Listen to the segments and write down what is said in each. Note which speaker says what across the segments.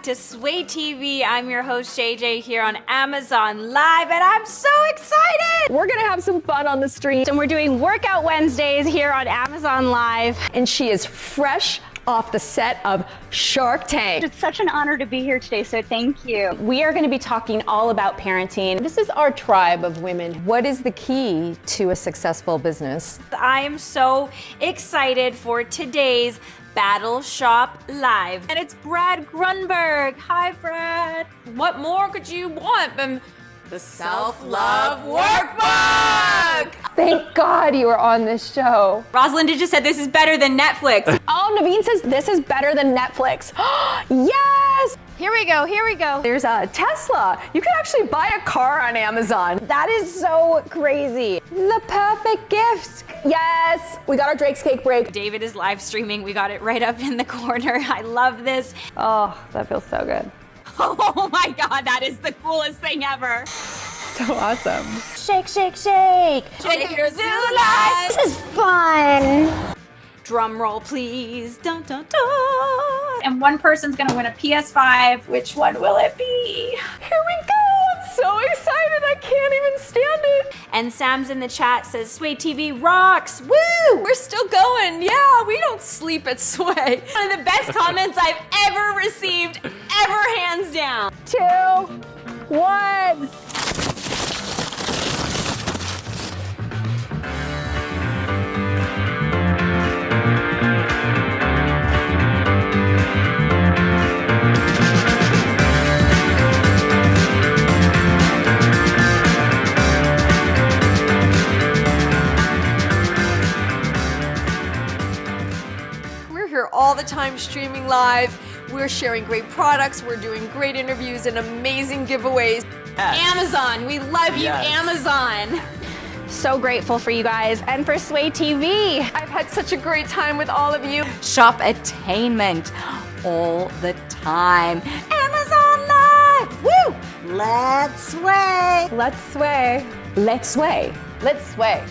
Speaker 1: to Sway TV. I'm your host JJ here on Amazon Live, and I'm so excited!
Speaker 2: We're gonna have some fun on the street.
Speaker 1: And we're doing Workout Wednesdays here on Amazon Live.
Speaker 2: And she is fresh off the set of Shark Tank.
Speaker 3: It's such an honor to be here today, so thank you.
Speaker 1: We are going to be talking all about parenting.
Speaker 2: This is our tribe of women. What is the key to a successful business?
Speaker 1: I am so excited for today's Battle Shop Live. And it's Brad Grunberg. Hi, Brad. What more could you want than the Self-Love Workbook?
Speaker 2: Thank God you are on this show.
Speaker 1: Rosalinda just said this is better than Netflix.
Speaker 2: Oh, Naveen says this is better than Netflix. Yes!
Speaker 1: Here we go, here we go.
Speaker 2: There's a Tesla. You can actually buy a car on Amazon. That is so crazy. The perfect gift. Yes, we got our Drake's Cake break.
Speaker 1: David is live streaming. We got it right up in the corner. I love this.
Speaker 2: Oh, that feels so good.
Speaker 1: Oh my God, that is the coolest thing ever.
Speaker 2: So awesome.
Speaker 3: Shake, shake, shake.
Speaker 1: Shake your zoo life.
Speaker 3: This is fun.
Speaker 1: Drum roll, please. Dun, dun, dun.
Speaker 3: And one person's gonna win a PS5. Which one will it be?
Speaker 2: Here we go. I'm so excited. I can't even stand it.
Speaker 1: And Sam's in the chat says, Sway TV rocks. Woo! We're still going. Yeah, we don't sleep at Sway. One of the best comments I've ever received, ever, hands down.
Speaker 2: 2, 1.
Speaker 4: All the time streaming live. We're sharing great products. We're doing great interviews and amazing giveaways.
Speaker 1: Amazon, we love you, Amazon. So grateful for you guys and for Sway TV.
Speaker 4: I've had such a great time with all of you.
Speaker 1: Shop attainment all the time. Amazon Live, woo! Let's sway.
Speaker 2: Let's sway. Let's sway. Let's sway.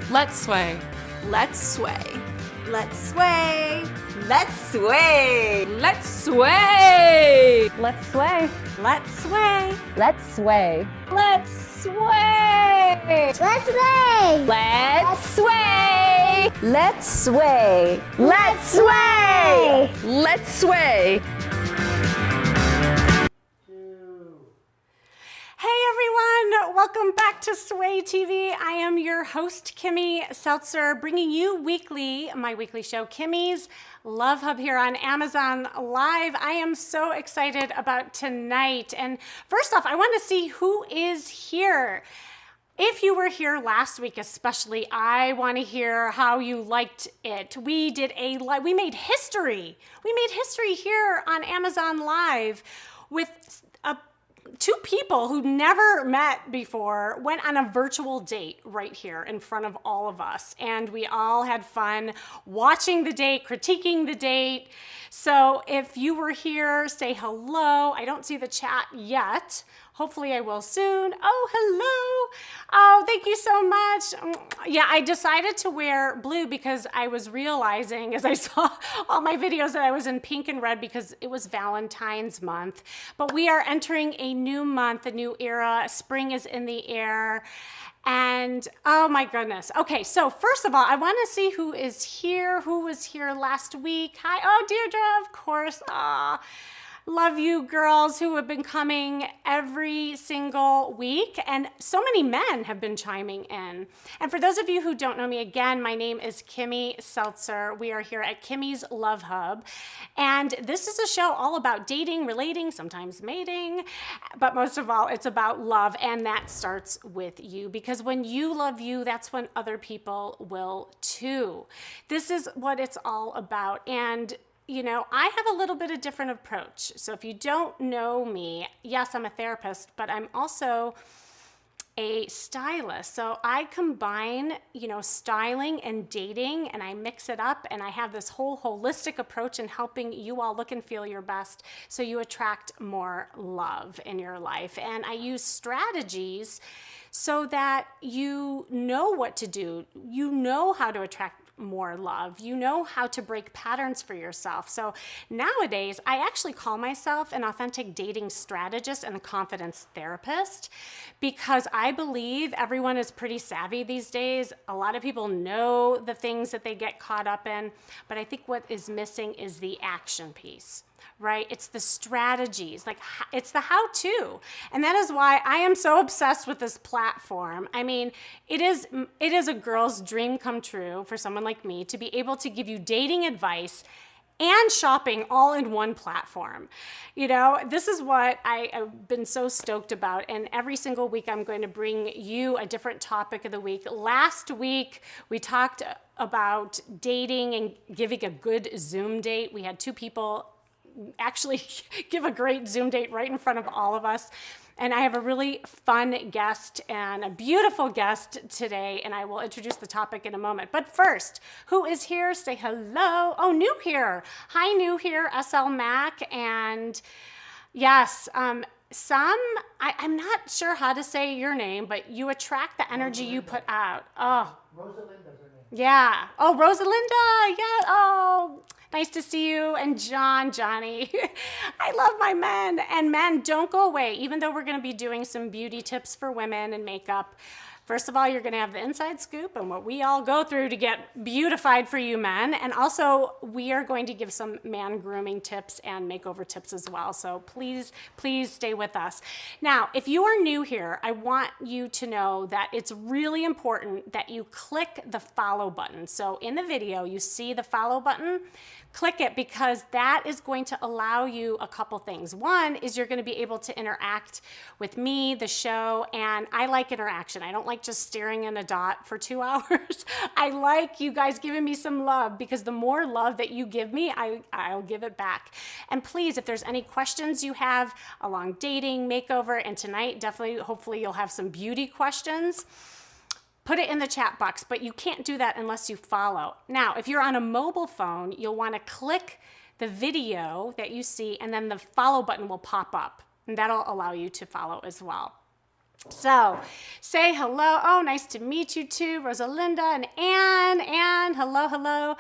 Speaker 4: Let's sway.
Speaker 1: Let's sway. Let's sway. Let's sway. Let's sway.
Speaker 2: Let's sway.
Speaker 1: Let's sway.
Speaker 2: Let's sway.
Speaker 3: Let's sway.
Speaker 2: Let's sway. Let's sway. Let's sway. Let's sway.
Speaker 4: Let's sway.
Speaker 5: Hey everyone, welcome back to Sway TV. I am your host, Kimmy Seltzer, bringing you weekly, my weekly show, Kimmy's Love Hub here on Amazon Live. I am so excited about tonight. And first off, I want to see who is here. If you were here last week especially, I want to hear how you liked it. We made history. We made history here on Amazon Live with two people who never met before went on a virtual date right here in front of all of us. And we all had fun watching the date, critiquing the date. So if you were here, say hello. I don't see the chat yet. Hopefully I will soon. Oh, hello. Oh, thank you so much. Yeah, I decided to wear blue because I was realizing as I saw all my videos that I was in pink and red because it was Valentine's month. But we are entering a new month, a new era. Spring is in the air. And oh my goodness. Okay, so first of all, I want to see who is here, who was here last week. Hi, oh, Deirdre, of course. Aw. Love you girls who have been coming every single week, and so many men have been chiming in. And for those of you who don't know me, again, my name is Kimmy Seltzer. We are here at Kimmy's Love Hub, and this is a show all about dating, relating, sometimes mating, but most of all, it's about love, and that starts with you, because when you love you, that's when other people will too. This is what it's all about, and you know, I have a little bit of different approach. So if you don't know me, yes, I'm a therapist, but I'm also a stylist. So I combine, you know, styling and dating, and I mix it up, and I have this whole holistic approach in helping you all look and feel your best so you attract more love in your life. And I use strategies so that you know what to do. You know how to attract more love. You know how to break patterns for yourself. So nowadays, I actually call myself an authentic dating strategist and a confidence therapist because I believe everyone is pretty savvy these days. A lot of people know the things that they get caught up in, but I think what is missing is the action piece. Right? It's the strategies, like it's the how-to. And that is why I am so obsessed with this platform. I mean, it is a girl's dream come true for someone like me to be able to give you dating advice and shopping all in one platform. You know, this is what I've been so stoked about. And every single week, I'm going to bring you a different topic of the week. Last week, we talked about dating and giving a good Zoom date. We had two people actually give a great Zoom date right in front of all of us. And I have a really fun guest and a beautiful guest today, and I will introduce the topic in a moment. But first, who is here? Say hello. Oh, New here. Hi, New here, SL Mac. And yes, I'm not sure how to say your name, but you attract the energy you put out. Oh. Rosalinda's her name. Yeah. Oh, Rosalinda. Yeah. Oh. Nice to see you. And Johnny. I love my men. And men, don't go away. Even though we're going to be doing some beauty tips for women and makeup, first of all, you're going to have the inside scoop and what we all go through to get beautified for you men. And also, we are going to give some man grooming tips and makeover tips as well. So please stay with us. Now, if you are new here, I want you to know that it's really important that you click the follow button. So in the video, you see the follow button. Click it because that is going to allow you a couple things. One is you're going to be able to interact with me, the show, and I like interaction. I don't like just staring in a dot for 2 hours. I like you guys giving me some love because the more love that you give me, I'll give it back. And please, if there's any questions you have along dating, makeover, and tonight, definitely, hopefully you'll have some beauty questions. Put it in the chat box, but you can't do that unless you follow. Now, if you're on a mobile phone, you'll want to click the video that you see, and then the follow button will pop up, and that'll allow you to follow as well. So, say hello. Oh, nice to meet you too, Rosalinda and Anne, hello.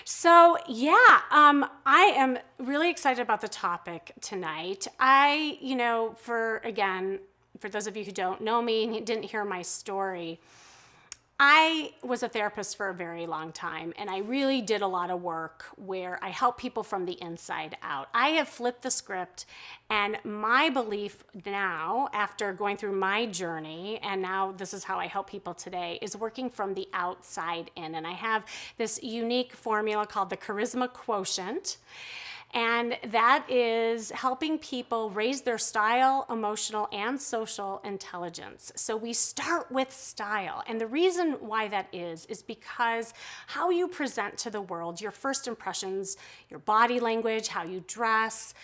Speaker 5: So, yeah, I am really excited about the topic tonight. For those of you who don't know me and didn't hear my story, I was a therapist for a very long time, and I really did a lot of work where I help people from the inside out. I have flipped the script, and my belief now, after going through my journey, and now this is how I help people today, is working from the outside in. And I have this unique formula called the Charisma Quotient. And that is helping people raise their style, emotional, and social intelligence. So we start with style. And the reason why that is because how you present to the world, your first impressions, your body language, how you dress,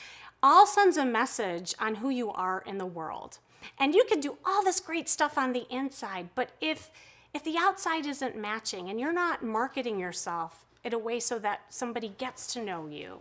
Speaker 5: all sends a message on who you are in the world. And you can do all this great stuff on the inside, but if the outside isn't matching and you're not marketing yourself in a way so that somebody gets to know you,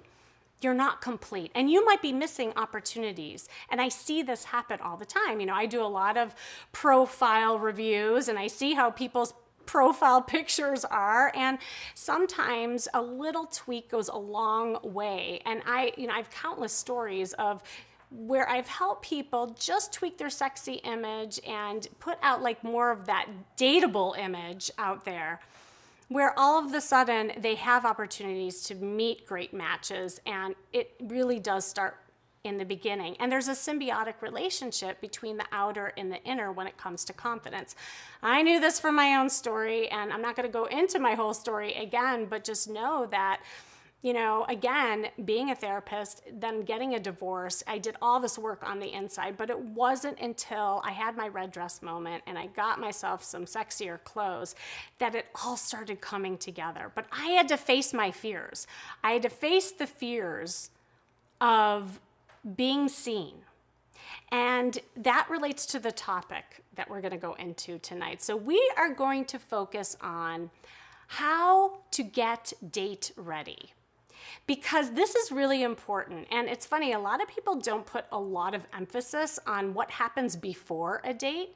Speaker 5: you're not complete, and you might be missing opportunities. And I see this happen all the time. You know, I do a lot of profile reviews, and I see how people's profile pictures are, and sometimes a little tweak goes a long way. And I've countless stories of where I've helped people just tweak their sexy image and put out like more of that dateable image out there, where all of a sudden they have opportunities to meet great matches, and it really does start in the beginning. And there's a symbiotic relationship between the outer and the inner when it comes to confidence. I knew this from my own story, and I'm not going to go into my whole story again, but just know that, again, being a therapist, then getting a divorce, I did all this work on the inside, but it wasn't until I had my red dress moment and I got myself some sexier clothes that it all started coming together. But I had to face my fears. I had to face the fears of being seen. And that relates to the topic that we're going to go into tonight. So we are going to focus on how to get date ready, because this is really important. And it's funny, a lot of people don't put a lot of emphasis on what happens before a date.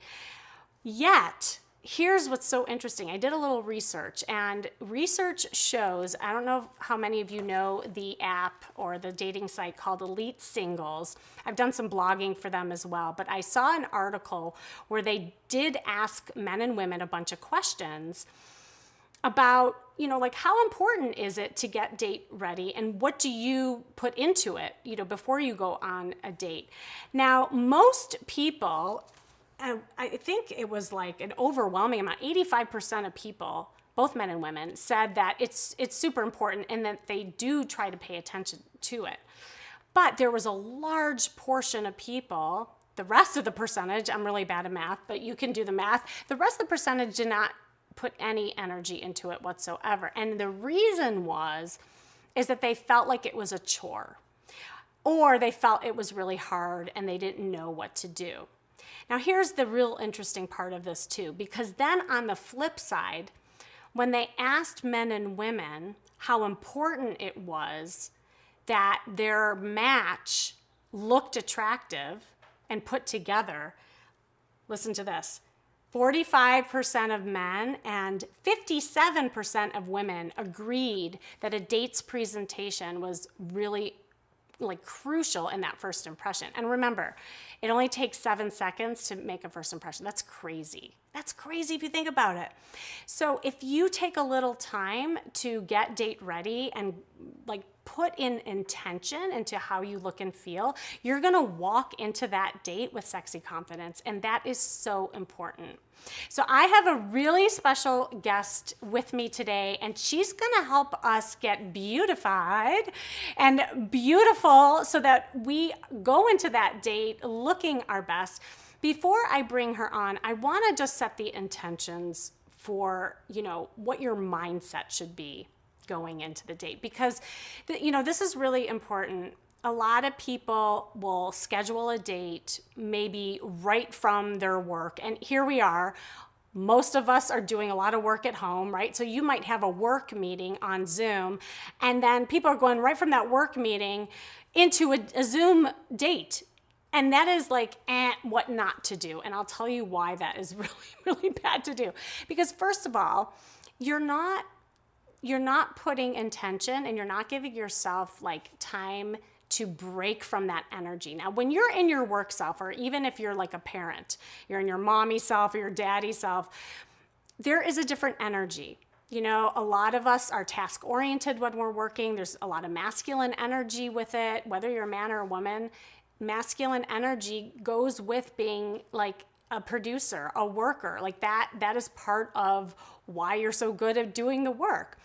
Speaker 5: Yet, here's what's so interesting. I did a little research, and research shows, I don't know how many of you know the app or the dating site called Elite Singles. I've done some blogging for them as well, but I saw an article where they did ask men and women a bunch of questions about, like how important is it to get date ready, and what do you put into it, before you go on a date. Now, most people, and I think it was like an overwhelming amount, 85% of people, both men and women, said that it's super important and that they do try to pay attention to it. But there was a large portion of people, the rest of the percentage, I'm really bad at math, but you can do the math, the rest of the percentage did not put any energy into it whatsoever. And the reason is that they felt like it was a chore, or they felt it was really hard and they didn't know what to do. Now, here's the real interesting part of this too, because then on the flip side, when they asked men and women how important it was that their match looked attractive and put together, listen to this, 45% of men and 57% of women agreed that a date's presentation was really crucial in that first impression. And remember, it only takes 7 seconds to make a first impression. That's crazy. That's crazy if you think about it. So if you take a little time to get date ready and put in intention into how you look and feel, you're gonna walk into that date with sexy confidence, and that is so important. So I have a really special guest with me today, and she's gonna help us get beautified and beautiful so that we go into that date looking our best. Before I bring her on, I wanna just set the intentions for, what your mindset should be going into the date, because this is really important. A lot of people will schedule a date maybe right from their work, and here we are, most of us are doing a lot of work at home, right? So you might have a work meeting on Zoom, and then people are going right from that work meeting into a Zoom date. And that is what not to do. And I'll tell you why that is really, really bad to do. Because first of all, you're not putting intention, and you're not giving yourself time to break from that energy. Now, when you're in your work self, or even if you're like a parent, you're in your mommy self or your daddy self, there is a different energy. A lot of us are task oriented when we're working. There's a lot of masculine energy with it, whether you're a man or a woman. Masculine energy goes with being a producer, a worker, that is part of why you're so good at doing the work.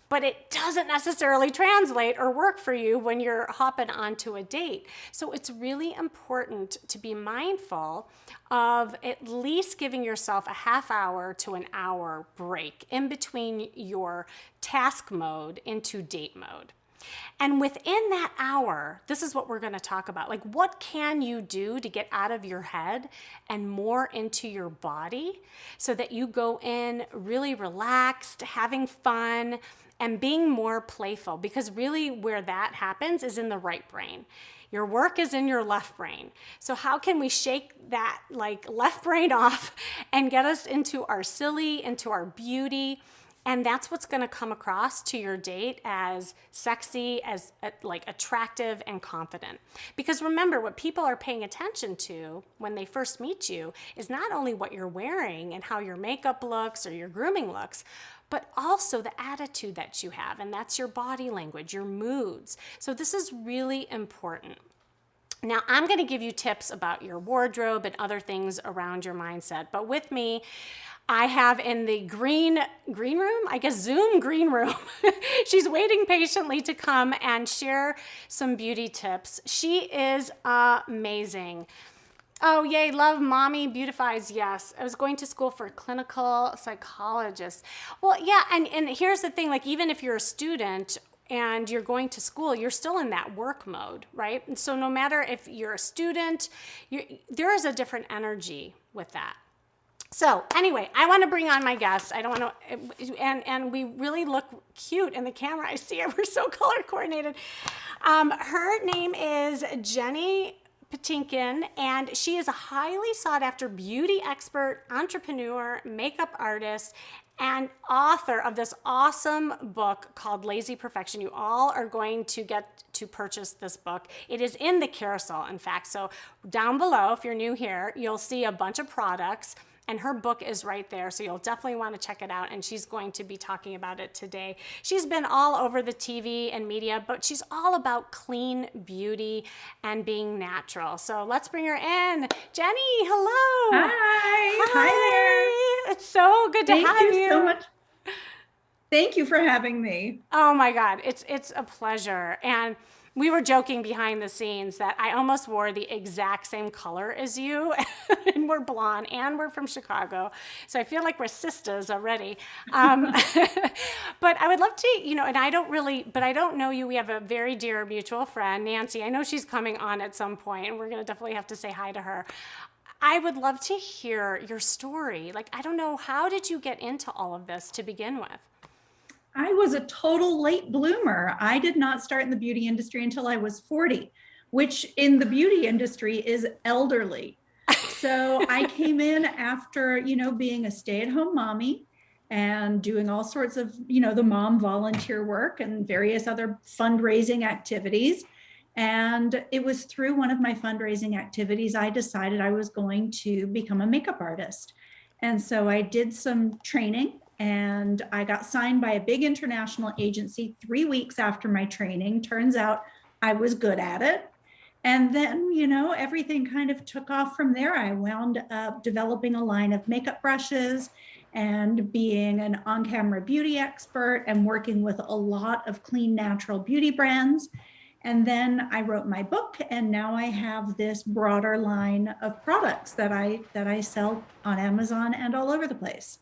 Speaker 5: But it doesn't necessarily translate or work for you when you're hopping onto a date. So it's really important to be mindful of at least giving yourself a half hour to an hour break in between your task mode into date mode. And within that hour, this is what we're going to talk about. What can you do to get out of your head and more into your body so that you go in really relaxed, having fun, and being more playful? Because really where that happens is in the right brain. Your work is in your left brain. So how can we shake that left brain off and get us into our silly, into our beauty? And that's what's gonna come across to your date as sexy, as attractive and confident. Because remember, what people are paying attention to when they first meet you is not only what you're wearing and how your makeup looks or your grooming looks, but also the attitude that you have, and that's your body language, your moods. So this is really important. Now, I'm gonna give you tips about your wardrobe and other things around your mindset, but with me, I have in the green room, I guess Zoom green room. She's waiting patiently to come and share some beauty tips. She is amazing. Oh, yay, love mommy beautifies. Yes, I was going to school for a clinical psychologist. Well, yeah, and here's the thing, even if you're a student and you're going to school, you're still in that work mode, right? And so no matter if you're a student, there is a different energy with that. So anyway, I want to bring on my guest. I don't want to, and we really look cute in the camera. I see it. We're so color coordinated. Her name is Jenny Patinkin, and she is a highly sought after beauty expert, entrepreneur, makeup artist, and author of this awesome book called Lazy Perfection. You all are going to get to purchase this book. It is in the carousel, in fact. So down below, if you're new here, you'll see a bunch of products, and her book is right there. So you'll definitely want to check it out. And she's going to be talking about it today. She's been all over the TV and media, but she's all about clean beauty and being natural. So let's bring her in. Jenny, hello.
Speaker 3: Hi. Hi there.
Speaker 5: It's so good to have you.
Speaker 3: Thank you so much. Thank you for having me.
Speaker 5: Oh my God, it's a pleasure. And we were joking behind the scenes that I almost wore the exact same color as you, and we're blonde, and we're from Chicago, so I feel like we're sisters already. But I would love to, and I don't know you. We have a very dear mutual friend, Nancy. I know she's coming on at some point, and we're gonna definitely have to say hi to her. I would love to hear your story. Like, I don't know, how did you get into all of this to begin with?
Speaker 3: I was a total late bloomer. I did not start in the beauty industry until I was 40, which in the beauty industry is elderly. So I came in after, being a stay-at-home mommy and doing all sorts of, the mom volunteer work and various other fundraising activities. And it was through one of my fundraising activities, I decided I was going to become a makeup artist. And so I did some training, and I got signed by a big international agency 3 weeks after my training. Turns out I was good at it. And then, everything kind of took off from there. I wound up developing a line of makeup brushes and being an on-camera beauty expert and working with a lot of clean, natural beauty brands. And then I wrote my book, and now I have this broader line of products that I sell on Amazon and all over the place.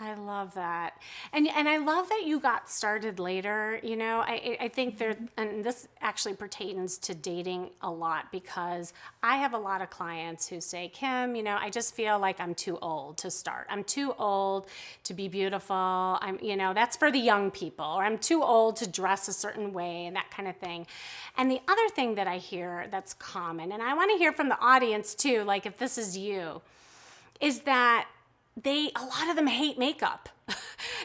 Speaker 5: I love that. And I love that you got started later. I think and this actually pertains to dating a lot, because I have a lot of clients who say, Kim, I just feel like I'm too old to start. I'm too old to be beautiful. That's for the young people, or I'm too old to dress a certain way and that kind of thing. And the other thing that I hear that's common, and I want to hear from the audience too, like if this is you, is that a lot of them hate makeup.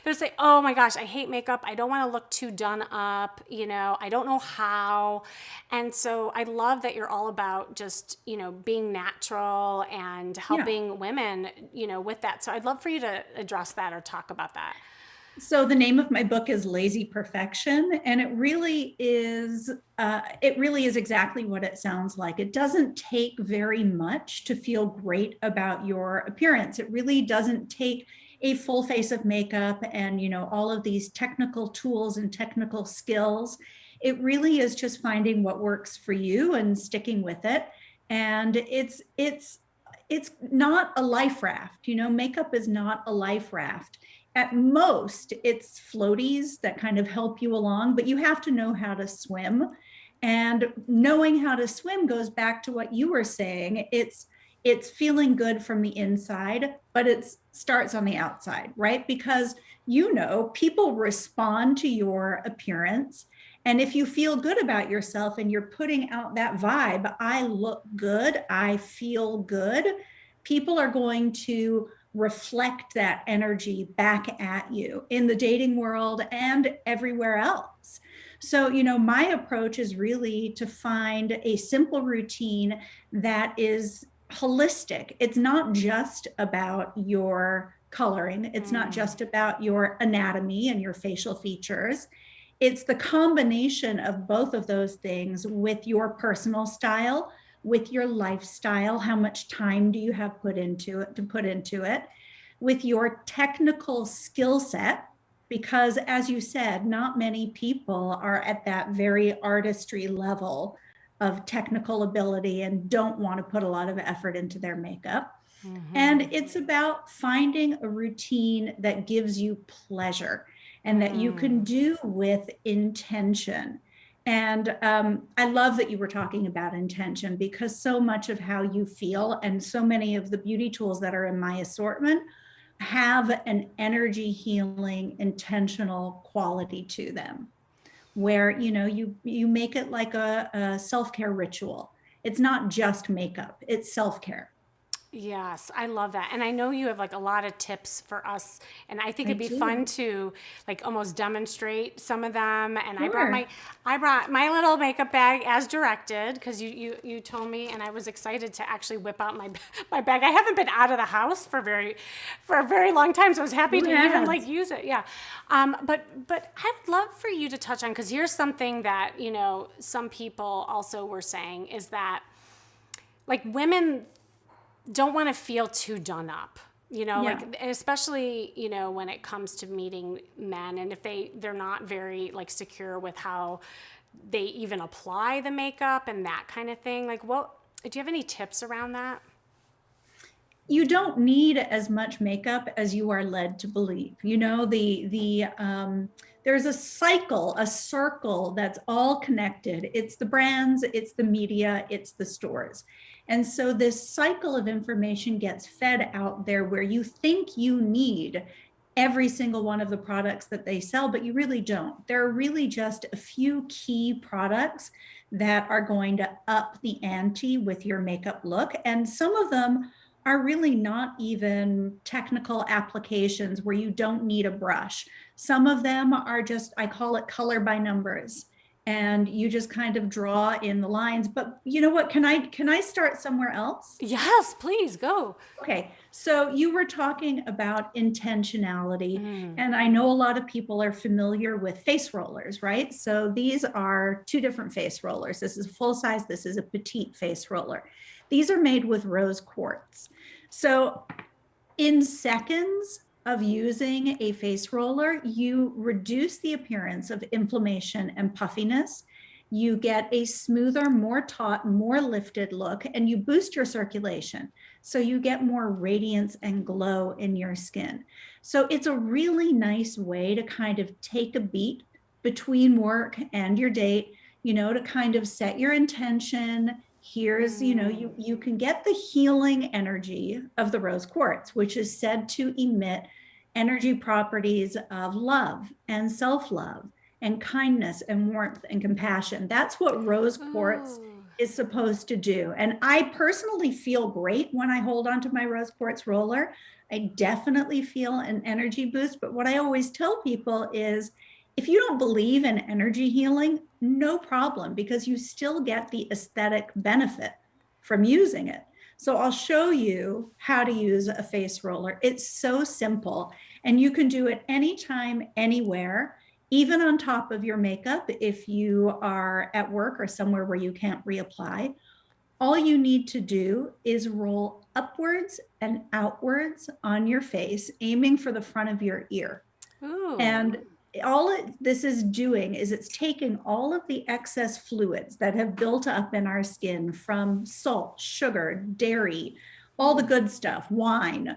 Speaker 5: They'll say, oh my gosh, I hate makeup. I don't want to look too done up. I don't know how. And so I love that you're all about just, being natural and helping women, with that. So I'd love for you to address that or talk about that.
Speaker 3: So the name of my book is Lazy Perfection, and it really is exactly what it sounds like. It doesn't take very much to feel great about your appearance. It really doesn't take a full face of makeup and, all of these technical tools and technical skills. It really is just finding what works for you and sticking with it. And it's not a life raft. Makeup is not a life raft. At most, it's floaties that kind of help you along, but you have to know how to swim. And knowing how to swim goes back to what you were saying. It's feeling good from the inside, but it starts on the outside, right? Because people respond to your appearance. And if you feel good about yourself and you're putting out that vibe, I look good, I feel good, people are going to reflect that energy back at you in the dating world and everywhere else. So, my approach is really to find a simple routine that is holistic. It's not just about your coloring. It's not just about your anatomy and your facial features. It's the combination of both of those things with your personal style, with your lifestyle, how much time do you have put into it, with your technical skill set, because as you said, not many people are at that very artistry level of technical ability and don't want to put a lot of effort into their makeup. Mm-hmm. And it's about finding a routine that gives you pleasure and that you can do with intention. And I love that you were talking about intention, because so much of how you feel and so many of the beauty tools that are in my assortment have an energy healing, intentional quality to them, where you make it like a self-care ritual. It's not just makeup, it's self-care.
Speaker 5: Yes, I love that. And I know you have like a lot of tips for us, and I think it'd be
Speaker 3: do.
Speaker 5: fun to like almost demonstrate some of them. And
Speaker 3: Sure.
Speaker 5: I brought my little makeup bag as directed because you told me, and I was excited to actually whip out my bag. I haven't been out of the house for a very long time, so I was happy to even like use it. Yeah. But I would love for you to touch on, because here's something that, you know, some people also were saying is that like women don't want to feel too done up, you know,
Speaker 3: Yeah.
Speaker 5: like, especially, you know, when it comes to meeting men, and if they're not very like secure with how they even apply the makeup and that kind of thing. Like, do you have any tips around that?
Speaker 3: You don't need as much makeup as you are led to believe. You know, there's a circle that's all connected. It's the brands, it's the media, it's the stores. And so this cycle of information gets fed out there where you think you need every single one of the products that they sell, but you really don't. There are really just a few key products that are going to up the ante with your makeup look. And some of them are really not even technical applications where you don't need a brush. Some of them are just, I call it color by numbers. And you just kind of draw in the lines. But you know what? Can I start somewhere else?
Speaker 5: Yes, please go.
Speaker 3: Okay. So you were talking about intentionality. And I know a lot of people are familiar with face rollers, right? So these are two different face rollers. This is full size. This is a petite face roller. These are made with rose quartz. So in seconds of using a face roller, you reduce the appearance of inflammation and puffiness. You get a smoother, more taut, more lifted look, and you boost your circulation. So you get more radiance and glow in your skin. So it's a really nice way to kind of take a beat between work and your date, you know, to kind of set your intention. Here's, you know, you can get the healing energy of the rose quartz, which is said to emit energy properties of love and self-love and kindness and warmth and compassion. That's what rose quartz is supposed to do. And I personally feel great when I hold onto my rose quartz roller. I definitely feel an energy boost. But what I always tell people is, if you don't believe in energy healing, no problem, because you still get the aesthetic benefit from using it. So I'll show you how to use a face roller. It's so simple, and you can do it anytime, anywhere, even on top of your makeup if you are at work or somewhere where you can't reapply. All you need to do is roll upwards and outwards on your face, aiming for the front of your ear.
Speaker 5: Ooh.
Speaker 3: And this is doing is it's taking all of the excess fluids that have built up in our skin from salt, sugar, dairy, all the good stuff, wine.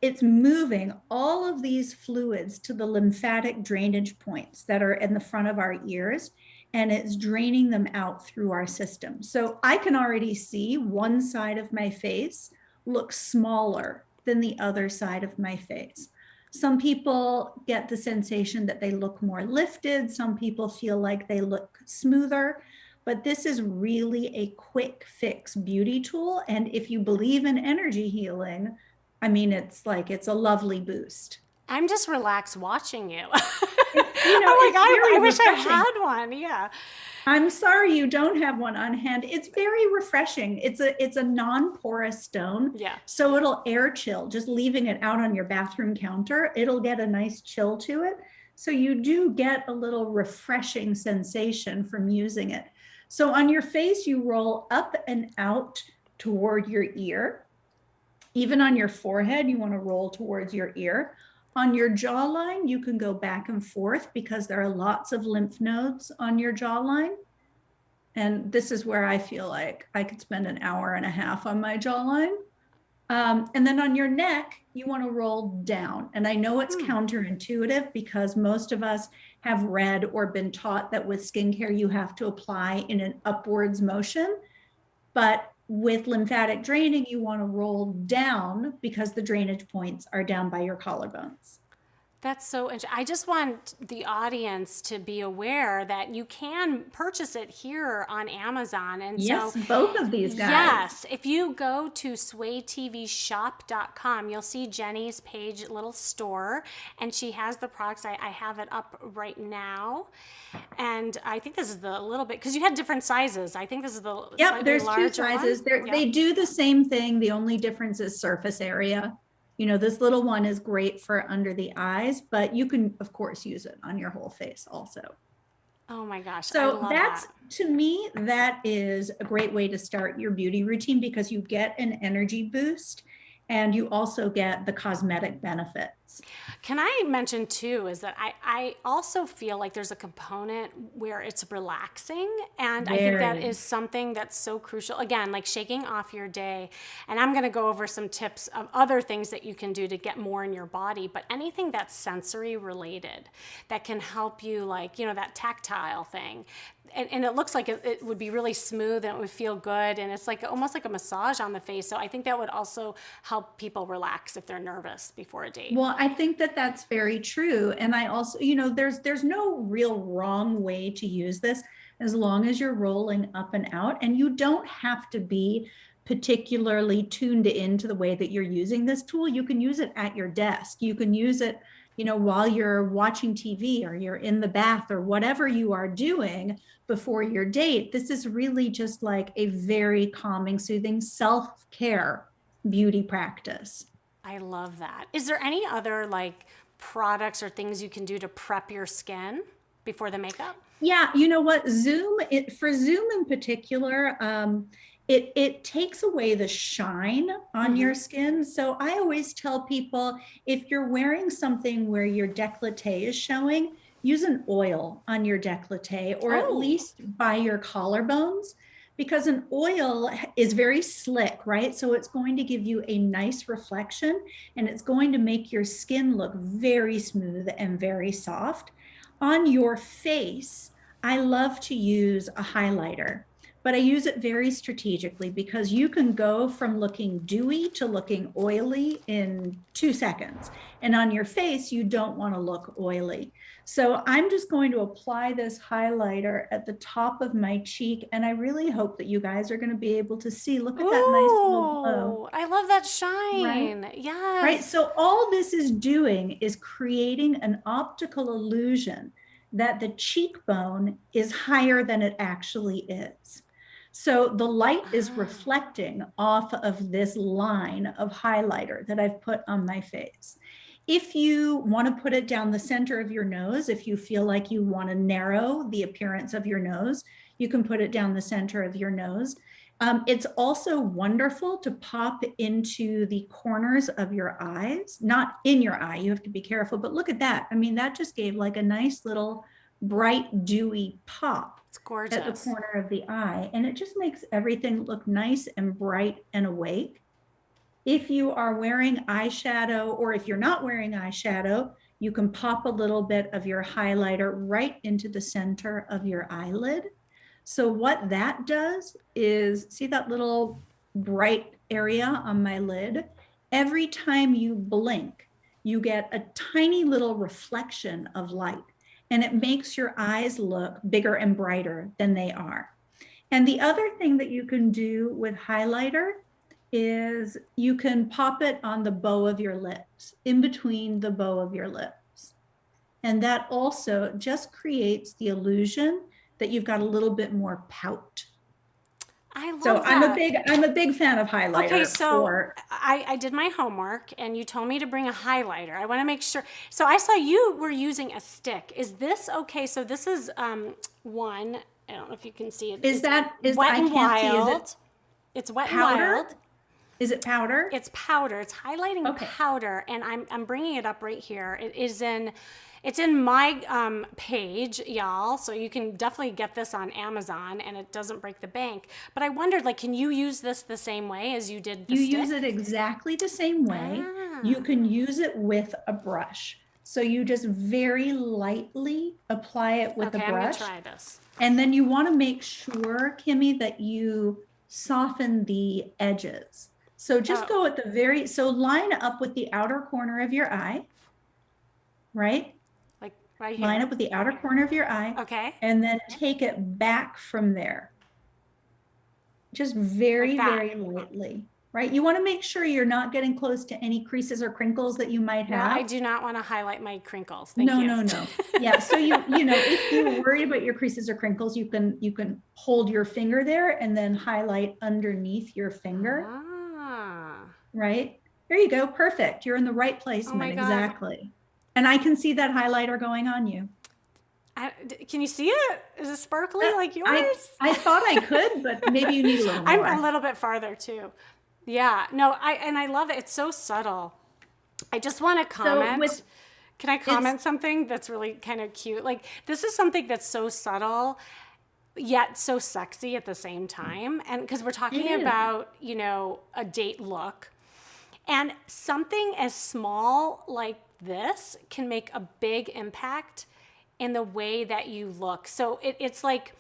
Speaker 3: It's moving all of these fluids to the lymphatic drainage points that are in the front of our ears, and it's draining them out through our system. So I can already see one side of my face looks smaller than the other side of my face. Some people get the sensation that they look more lifted. Some people feel like they look smoother, but this is really a quick fix beauty tool. And if you believe in energy healing, I mean, it's a lovely boost.
Speaker 5: I'm just relaxed watching you.
Speaker 3: You know,
Speaker 5: I'm like, I wish I
Speaker 3: refreshing.
Speaker 5: had one. Yeah.
Speaker 3: I'm sorry you don't have one on hand. It's very refreshing. It's a non-porous stone.
Speaker 5: Yeah.
Speaker 3: So it'll air chill. Just leaving it out on your bathroom counter, it'll get a nice chill to it. So you do get a little refreshing sensation from using it. So on your face, you roll up and out toward your ear. Even on your forehead, you want to roll towards your ear. On your jawline, you can go back and forth because there are lots of lymph nodes on your jawline. And this is where I feel like I could spend an hour and a half on my jawline. And then on your neck, you want to roll down. And I know it's counterintuitive because most of us have read or been taught that with skincare, you have to apply in an upwards motion. But with lymphatic draining, you want to roll down because the drainage points are down by your collarbones.
Speaker 5: That's so interesting. I just want the audience to be aware that you can purchase it here on Amazon. And
Speaker 3: Yes,
Speaker 5: so,
Speaker 3: both of these guys.
Speaker 5: yes, if you go to swaytvshop.com, you'll see Jenny's page, little store, and she has the products. I have it up right now. And I think this is the little bit, because you had different sizes. I think this is the
Speaker 3: Yep, there's two
Speaker 5: larger
Speaker 3: sizes.
Speaker 5: one.
Speaker 3: They do the same thing. The only difference is surface area. You know, this little one is great for under the eyes, but you can, of course, use it on your whole face also.
Speaker 5: Oh my gosh. I
Speaker 3: So
Speaker 5: love
Speaker 3: that's,
Speaker 5: that.
Speaker 3: to me, that is a great way to start your beauty routine because you get an energy boost and you also get the cosmetic benefits.
Speaker 5: Can I mention too, is that I also feel like there's a component where it's relaxing. And I think that
Speaker 3: Very.
Speaker 5: is something that's so crucial. Again, like shaking off your day. And I'm going to go over some tips of other things that you can do to get more in your body. But anything that's sensory related that can help you, like, you know, that tactile thing. And it looks like it would be really smooth and it would feel good. And it's like almost like a massage on the face. So I think that would also help people relax if they're nervous before a date.
Speaker 3: Well, I think that that's very true. And I also, you know, there's no real wrong way to use this as long as you're rolling up and out. And you don't have to be particularly tuned into the way that you're using this tool. You can use it at your desk. You can use it, you know, while you're watching TV or you're in the bath or whatever you are doing before your date. This is really just like a very calming, soothing self-care beauty practice.
Speaker 5: I love that. Is there any other like products or things you can do to prep your skin before the makeup?
Speaker 3: Yeah, you know what? For Zoom in particular, it takes away the shine on your skin. So I always tell people, if you're wearing something where your décolleté is showing, use an oil on your décolleté or at least by your collarbones, because an oil is very slick, right? So it's going to give you a nice reflection and it's going to make your skin look very smooth and very soft. On your face, I love to use a highlighter, but I use it very strategically because you can go from looking dewy to looking oily in 2 seconds. And on your face, you don't want to look oily. So I'm just going to apply this highlighter at the top of my cheek. And I really hope that you guys are going to be able to see, look at that nice little glow.
Speaker 5: I love that shine.
Speaker 3: Right?
Speaker 5: Yes.
Speaker 3: Right. So all this is doing is creating an optical illusion that the cheekbone is higher than it actually is. So the light is reflecting off of this line of highlighter that I've put on my face. If you want to put it down the center of your nose, if you feel like you want to narrow the appearance of your nose, you can put it down the center of your nose. It's also wonderful to pop into the corners of your eyes, not in your eye, you have to be careful, but look at that. I mean, that just gave like a nice little bright, dewy pop.
Speaker 5: It's gorgeous.
Speaker 3: At the corner of the eye. And it just makes everything look nice and bright and awake. If you are wearing eyeshadow, or if you're not wearing eyeshadow, you can pop a little bit of your highlighter right into the center of your eyelid. So what that does is, see that little bright area on my lid? Every time you blink, you get a tiny little reflection of light, and it makes your eyes look bigger and brighter than they are. And the other thing that you can do with highlighter is you can pop it on the bow of your lips, in between the bow of your lips. And that also just creates the illusion that you've got a little bit more pout.
Speaker 5: I love
Speaker 3: So
Speaker 5: that.
Speaker 3: I'm a big fan of highlighter.
Speaker 5: Okay, so
Speaker 3: for,
Speaker 5: I did my homework and you told me to bring a highlighter. I want to make sure. So I saw you were using a stick. Is this okay? So this is one. I don't know if you can see it.
Speaker 3: is that is
Speaker 5: Wet
Speaker 3: I
Speaker 5: and
Speaker 3: can't see,
Speaker 5: Wild.
Speaker 3: is it
Speaker 5: It's Wet
Speaker 3: powder?
Speaker 5: and Wild.
Speaker 3: Is it powder?
Speaker 5: It's powder. It's highlighting
Speaker 3: Okay.
Speaker 5: powder, and I'm bringing it up right here. It's in my page, y'all. So you can definitely get this on Amazon, and it doesn't break the bank. But I wondered, like, can you use this the same way as you did the
Speaker 3: You
Speaker 5: stick?
Speaker 3: use it exactly the same way. You can use it with a brush. So you just very lightly apply it with
Speaker 5: Okay,
Speaker 3: a
Speaker 5: I'm gonna
Speaker 3: brush.
Speaker 5: try this.
Speaker 3: And then you want to make sure, Kimmy, that you soften the edges. So just go at the so line up with the outer corner of your eye. right?
Speaker 5: Like right here.
Speaker 3: Line up with the outer corner of your eye.
Speaker 5: Okay.
Speaker 3: And then take it back from there. Just very,
Speaker 5: Like that.
Speaker 3: very lightly, right? You want to make sure you're not getting close to any creases or crinkles that you might
Speaker 5: No,
Speaker 3: have.
Speaker 5: I do not want to highlight my crinkles. Thank you.
Speaker 3: No. Yeah. So if you're worried about your creases or crinkles, you can hold your finger there and then highlight underneath your finger.
Speaker 5: Ah.
Speaker 3: Right? There you go. Perfect. You're in the right placement.
Speaker 5: my God.
Speaker 3: Exactly. And I can see that highlighter going on you.
Speaker 5: Can you see it? Is it sparkly like yours?
Speaker 3: I thought I could, but maybe you need a little more.
Speaker 5: I'm a little bit farther too. Yeah. No, I love it. It's so subtle. I just want to comment. Can I comment something that's really kind of cute? Like, this is something that's so subtle, yet so sexy at the same time. And because we're talking about, a date look. And something as small like this can make a big impact in the way that you look. So it's like,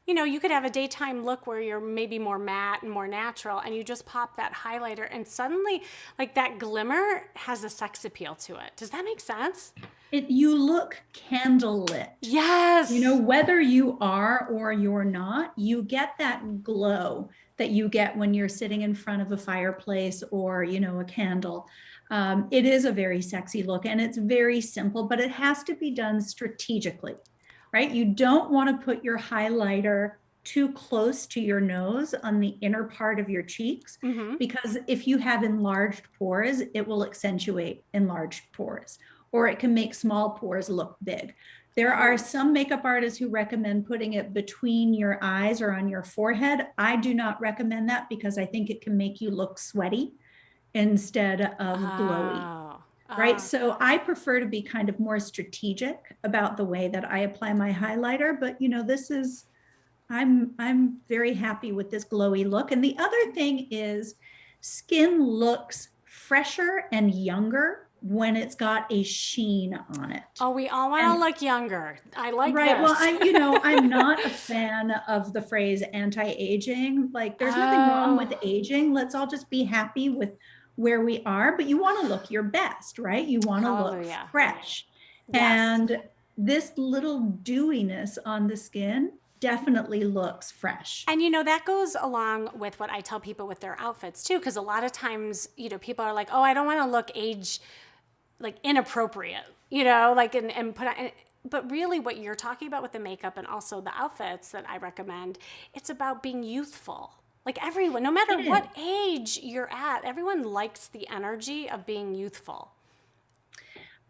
Speaker 5: you could have a daytime look where you're maybe more matte and more natural, and you just pop that highlighter, and suddenly, like, that glimmer has a sex appeal to it. Does that make sense?
Speaker 3: You look candlelit.
Speaker 5: Yes.
Speaker 3: Whether you are or you're not, you get that glow that you get when you're sitting in front of a fireplace or, a candle. It is a very sexy look, and it's very simple, but it has to be done strategically, right? You don't want to put your highlighter too close to your nose on the inner part of your cheeks, because if you have enlarged pores, it will accentuate enlarged pores, or it can make small pores look big. There are some makeup artists who recommend putting it between your eyes or on your forehead. I do not recommend that because I think it can make you look sweaty instead of glowy, right? So I prefer to be kind of more strategic about the way that I apply my highlighter, but I'm very happy with this glowy look. And the other thing is, skin looks fresher and younger when it's got a sheen on it.
Speaker 5: Oh, we all want to look younger. I like
Speaker 3: right.
Speaker 5: this.
Speaker 3: Well, I'm not a fan of the phrase anti-aging. Like, there's nothing wrong with aging. Let's all just be happy with where we are, but you want to look your best, right? You want to look fresh.
Speaker 5: Yes.
Speaker 3: And this little dewiness on the skin definitely looks fresh.
Speaker 5: And that goes along with what I tell people with their outfits too, because a lot of times, people are like, oh, I don't want to look inappropriate, and put on. But really what you're talking about with the makeup and also the outfits that I recommend, it's about being youthful. Like, everyone, no matter what age you're at, everyone likes the energy of being youthful.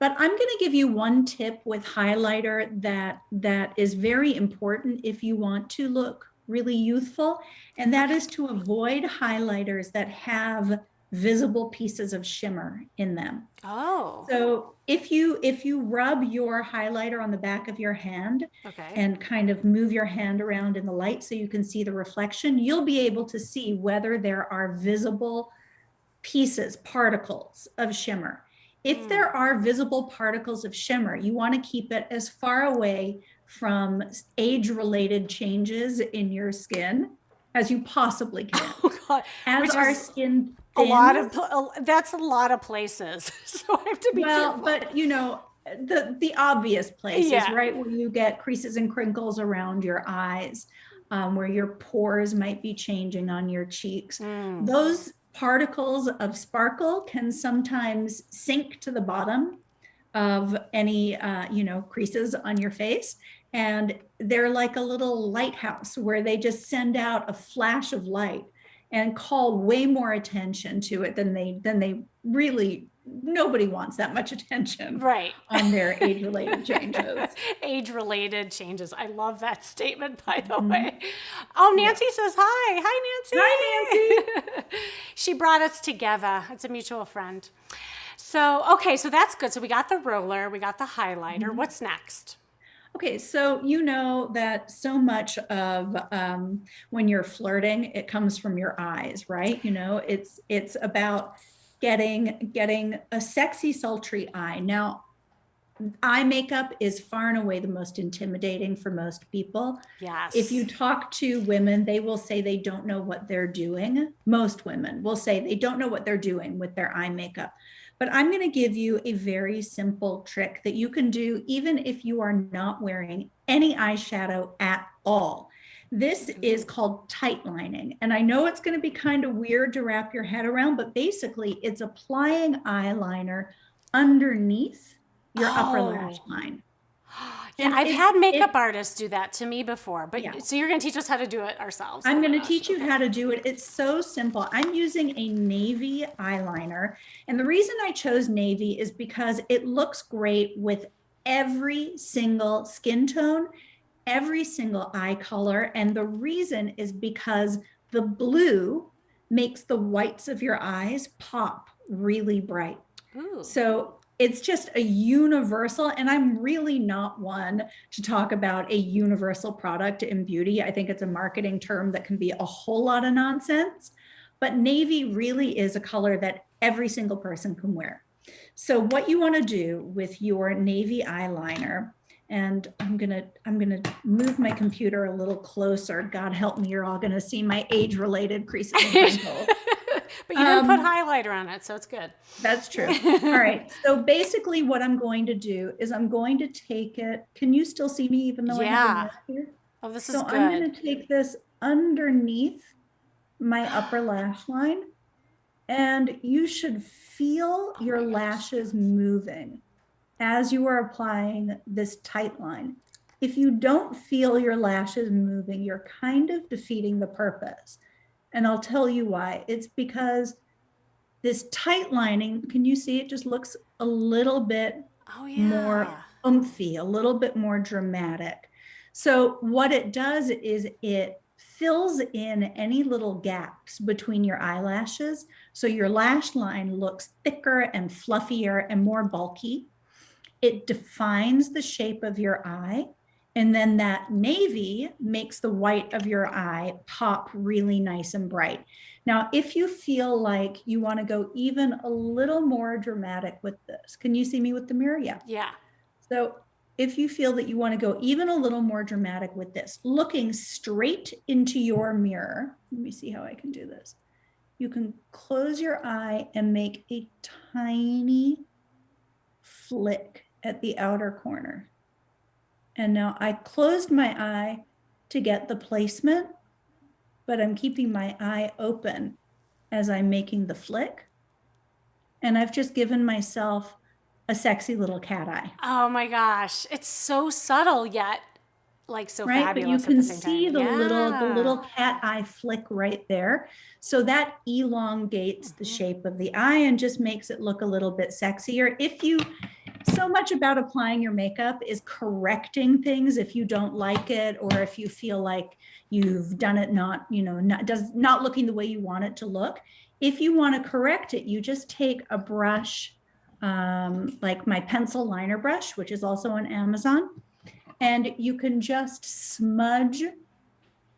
Speaker 3: But I'm going to give you one tip with highlighter that is very important if you want to look really youthful, and that is to avoid highlighters that have visible pieces of shimmer in them.
Speaker 5: Oh.
Speaker 3: So if you rub your highlighter on the back of your hand and kind of move your hand around in the light so you can see the reflection, you'll be able to see whether there are visible pieces, particles of shimmer. If there are visible particles of shimmer, you want to keep it as far away from age-related changes in your skin as you possibly can.
Speaker 5: Oh, God.
Speaker 3: As our skin thins,
Speaker 5: that's a lot of places. So I have to be careful.
Speaker 3: But the obvious places, right, where you get creases and crinkles around your eyes, where your pores might be changing on your cheeks. Those particles of sparkle can sometimes sink to the bottom of any creases on your face, and they're like a little lighthouse where they just send out a flash of light and call way more attention to it than they really. Nobody wants that much attention on their age-related changes.
Speaker 5: Age-related changes. I love that statement, by the way. Oh, Nancy says hi. Hi, Nancy.
Speaker 3: Hi, Nancy.
Speaker 5: She brought us together. It's a mutual friend. So, okay, so that's good. So we got the roller, we got the highlighter. What's next?
Speaker 3: Okay, so you know that so much of when you're flirting, it comes from your eyes, right? It's about getting a sexy, sultry eye. Now, eye makeup is far and away the most intimidating for most people.
Speaker 5: Yes.
Speaker 3: If you talk to women, they will say they don't know what they're doing. Most women will say they don't know what they're doing with their eye makeup. But I'm going to give you a very simple trick that you can do even if you are not wearing any eyeshadow at all. This is called tight lining. And I know it's going to be kind of weird to wrap your head around, but basically it's applying eyeliner underneath your upper lash line.
Speaker 5: Yeah,
Speaker 3: And
Speaker 5: I've had makeup artists do that to me before, but so you're going to teach us how to do it ourselves.
Speaker 3: I'm going to teach you how to do it. It's so simple. I'm using a navy eyeliner. And the reason I chose navy is because it looks great with every single skin tone, every single eye color. And the reason is because the blue makes the whites of your eyes pop really bright.
Speaker 5: Ooh.
Speaker 3: So it's just a universal, and I'm really not one to talk about a universal product in beauty. I think it's a marketing term that can be a whole lot of nonsense, but navy really is a color that every single person can wear. So what you want to do with your navy eyeliner, and I'm gonna move my computer a little closer. God help me, you're all gonna see my age-related creases and wrinkles.
Speaker 5: But you didn't put highlighter on it, so it's good.
Speaker 3: That's true. All right. So basically what I'm going to do is I'm going to take it. Can you still see me even though I have a mask here?
Speaker 5: Oh, this is
Speaker 3: So
Speaker 5: good.
Speaker 3: I'm going to take this underneath my upper lash line, and you should feel your lashes moving as you are applying this tight line. If you don't feel your lashes moving, you're kind of defeating the purpose. And I'll tell you why. It's because this tight lining, can you see it just looks a little bit more oomphy, a little bit more dramatic. So what it does is it fills in any little gaps between your eyelashes. So your lash line looks thicker and fluffier and more bulky. It defines the shape of your eye. And then that navy makes the white of your eye pop really nice and bright. Now, if you feel like you want to go even a little more dramatic with this, can you see me with the mirror? Yeah.
Speaker 5: Yeah.
Speaker 3: So if you feel that you want to go even a little more dramatic with this, looking straight into your mirror, let me see how I can do this. You can close your eye and make a tiny flick at the outer corner. And now I closed my eye to get the placement, but I'm keeping my eye open as I'm making the flick. And I've just given myself a sexy little cat eye.
Speaker 5: Oh my gosh. It's so subtle yet like so
Speaker 3: right?
Speaker 5: fabulous.
Speaker 3: But you
Speaker 5: at
Speaker 3: can
Speaker 5: the same
Speaker 3: see
Speaker 5: time.
Speaker 3: the little cat eye flick right there. So that elongates the shape of the eye and just makes it look a little bit sexier. If you, so much about applying your makeup is correcting things if you don't like it, or if you feel like you've done it not, you know, not looking the way you want it to look. If you want to correct it, you just take a brush, like my pencil liner brush, which is also on Amazon, and you can just smudge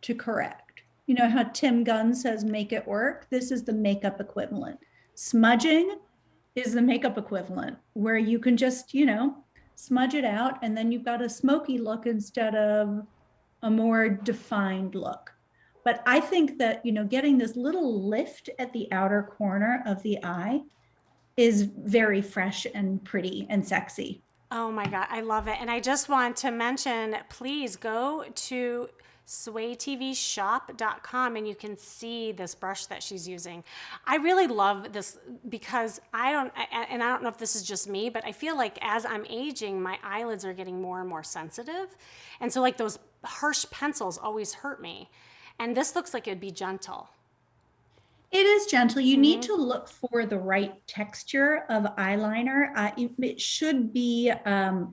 Speaker 3: to correct. You know how Tim Gunn says, make it work? This is the makeup equivalent. Smudging is the makeup equivalent, where you can just, you know, smudge it out, and then you've got a smoky look instead of a more defined look. But I think that, you know, getting this little lift at the outer corner of the eye is very fresh and pretty and sexy.
Speaker 5: Oh my God, I love it. And I just want to mention, please go to swaytvshop.com and you can see this brush that she's using. I really love this because I don't know if this is just me, but I feel like as I'm aging, my eyelids are getting more and more sensitive. And so like those harsh pencils always hurt me. And this looks like it'd be gentle.
Speaker 3: It is gentle. You need to look for the right texture of eyeliner. It should be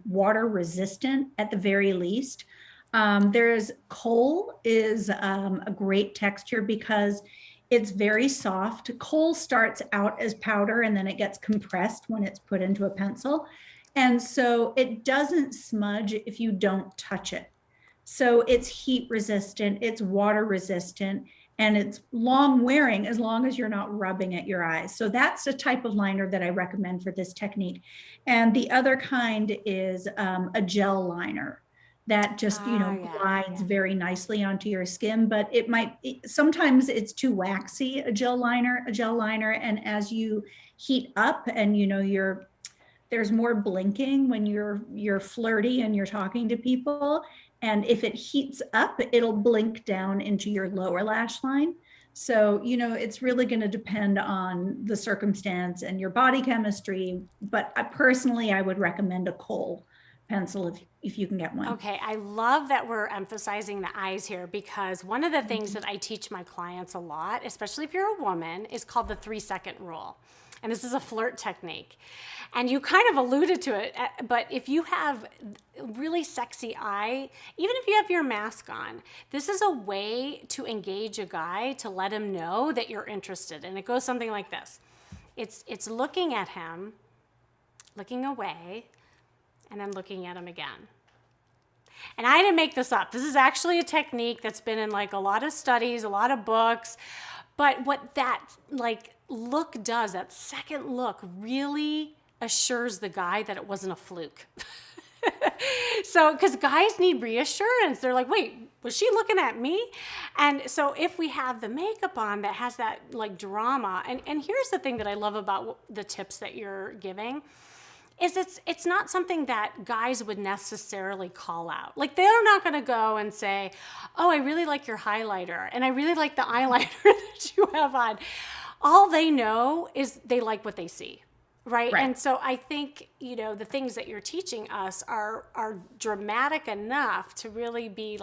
Speaker 3: water resistant at the very least. There's kohl is a great texture because it's very soft. Kohl starts out as powder and then it gets compressed when it's put into a pencil. And so it doesn't smudge if you don't touch it. So it's heat resistant, it's water resistant, and it's long wearing as long as you're not rubbing at your eyes. So that's the type of liner that I recommend for this technique. And the other kind is a gel liner. that just, glides very nicely onto your skin, but sometimes it's too waxy, a gel liner. And as you heat up and, there's more blinking when you're flirty and you're talking to people. And if it heats up, it'll blink down into your lower lash line. So, it's really going to depend on the circumstance and your body chemistry. But personally, I would recommend a kohl pencil if you can get one.
Speaker 5: Okay, I love that we're emphasizing the eyes here, because one of the things that I teach my clients a lot, especially if you're a woman, is called the 3-second rule. And this is a flirt technique. And you kind of alluded to it, but if you have a really sexy eye, even if you have your mask on, this is a way to engage a guy, to let him know that you're interested. And it goes something like this. It's looking at him, looking away, and then looking at him again. And I didn't make this up. This is actually a technique that's been in like a lot of studies, a lot of books. But what that look does, that second look, really assures the guy that it wasn't a fluke. So, because guys need reassurance. They're like, wait, was she looking at me? And so if we have the makeup on that has that drama, and here's the thing that I love about the tips that you're giving, is it's not something that guys would necessarily call out. They're not going to go and say, oh, I really like your highlighter, and I really like the eyeliner that you have on. All they know is they like what they see, right? And so I think, the things that you're teaching us are dramatic enough to really be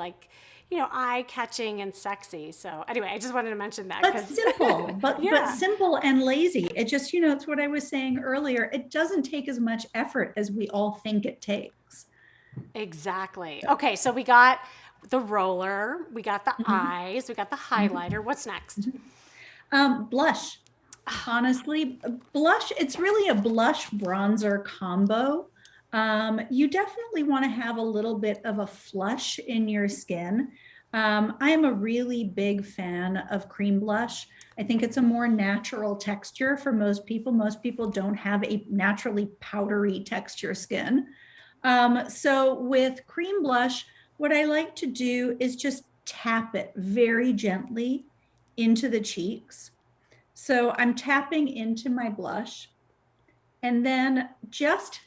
Speaker 5: eye-catching and sexy. So anyway, I just wanted to mention that.
Speaker 3: But simple, but simple and lazy. It just, it's what I was saying earlier. It doesn't take as much effort as we all think it takes.
Speaker 5: Exactly. Okay, so we got the roller, we got the eyes, we got the highlighter. What's next?
Speaker 3: Blush. Honestly, blush, it's really a blush bronzer combo. You definitely want to have a little bit of a flush in your skin. I am a really big fan of cream blush. I think it's a more natural texture for most people. Most people don't have a naturally powdery texture skin. So with cream blush, what I like to do is just tap it very gently into the cheeks. So I'm tapping into my blush, and then just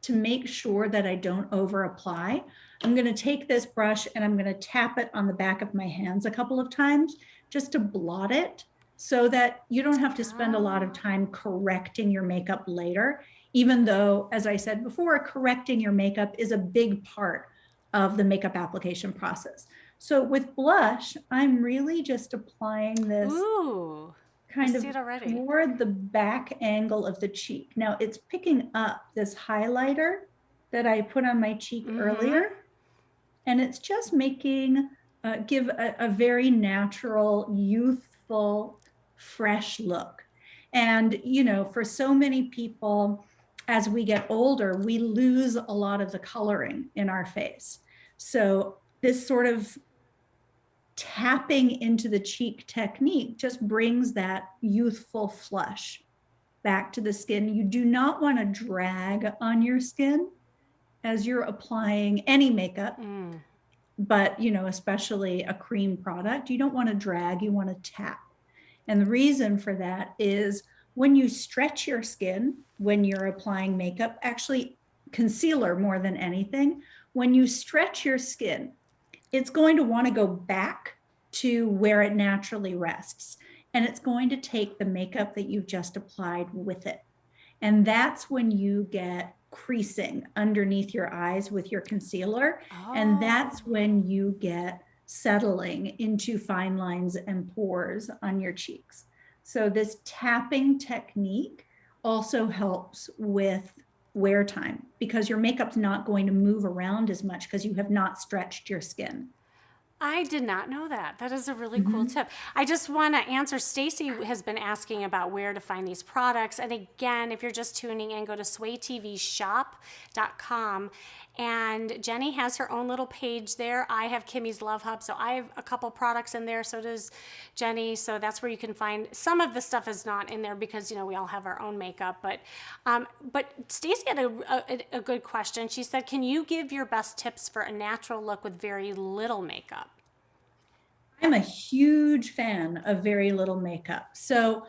Speaker 3: to make sure that I don't over apply, I'm going to take this brush and I'm going to tap it on the back of my hands a couple of times just to blot it, so that you don't have to spend a lot of time correcting your makeup later, even though, as I said before, correcting your makeup is a big part of the makeup application process. So with blush, I'm really just applying this kind of toward the back angle of the cheek. Now it's picking up this highlighter that I put on my cheek earlier, and it's just making, give a very natural, youthful, fresh look. And, for so many people, as we get older, we lose a lot of the coloring in our face. So this sort of tapping into the cheek technique just brings that youthful flush back to the skin. You do not want to drag on your skin as you're applying any makeup, but especially a cream product. You don't want to drag, you want to tap. And the reason for that is when you stretch your skin, when you're applying makeup, actually concealer more than anything, when you stretch your skin, it's going to want to go back to where it naturally rests. And it's going to take the makeup that you've just applied with it. And that's when you get creasing underneath your eyes with your concealer. And that's when you get settling into fine lines and pores on your cheeks. So this tapping technique also helps with wear time, because your makeup's not going to move around as much because you have not stretched your skin.
Speaker 5: I did not know that. That is a really cool tip. I just want to answer, Stacy has been asking about where to find these products. And again, if you're just tuning in, go to swaytvshop.com And Jenny has her own little page there. I have Kimmy's Love Hub, so I have a couple products in there. So does Jenny. So that's where you can find some of the stuff is not in there because, you know, we all have our own makeup. But Stacey had a good question. She said, can you give your best tips for a natural look with very little makeup?
Speaker 3: I'm a huge fan of very little makeup. So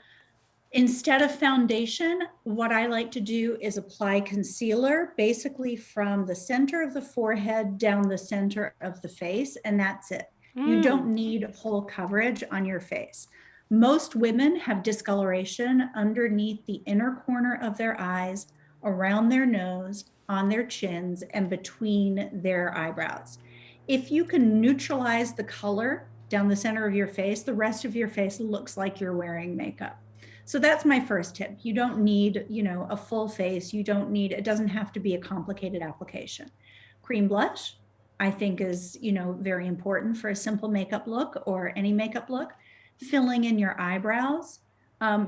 Speaker 3: instead of foundation, what I like to do is apply concealer basically from the center of the forehead down the center of the face, and that's it. You don't need whole coverage on your face. Most women have discoloration underneath the inner corner of their eyes, around their nose, on their chins, and between their eyebrows. If you can neutralize the color down the center of your face, the rest of your face looks like you're wearing makeup. So that's my first tip. You don't need, you know, a full face. You don't need, it doesn't have to be a complicated application. Cream blush, I think is, you know, very important for a simple makeup look or any makeup look. Filling in your eyebrows,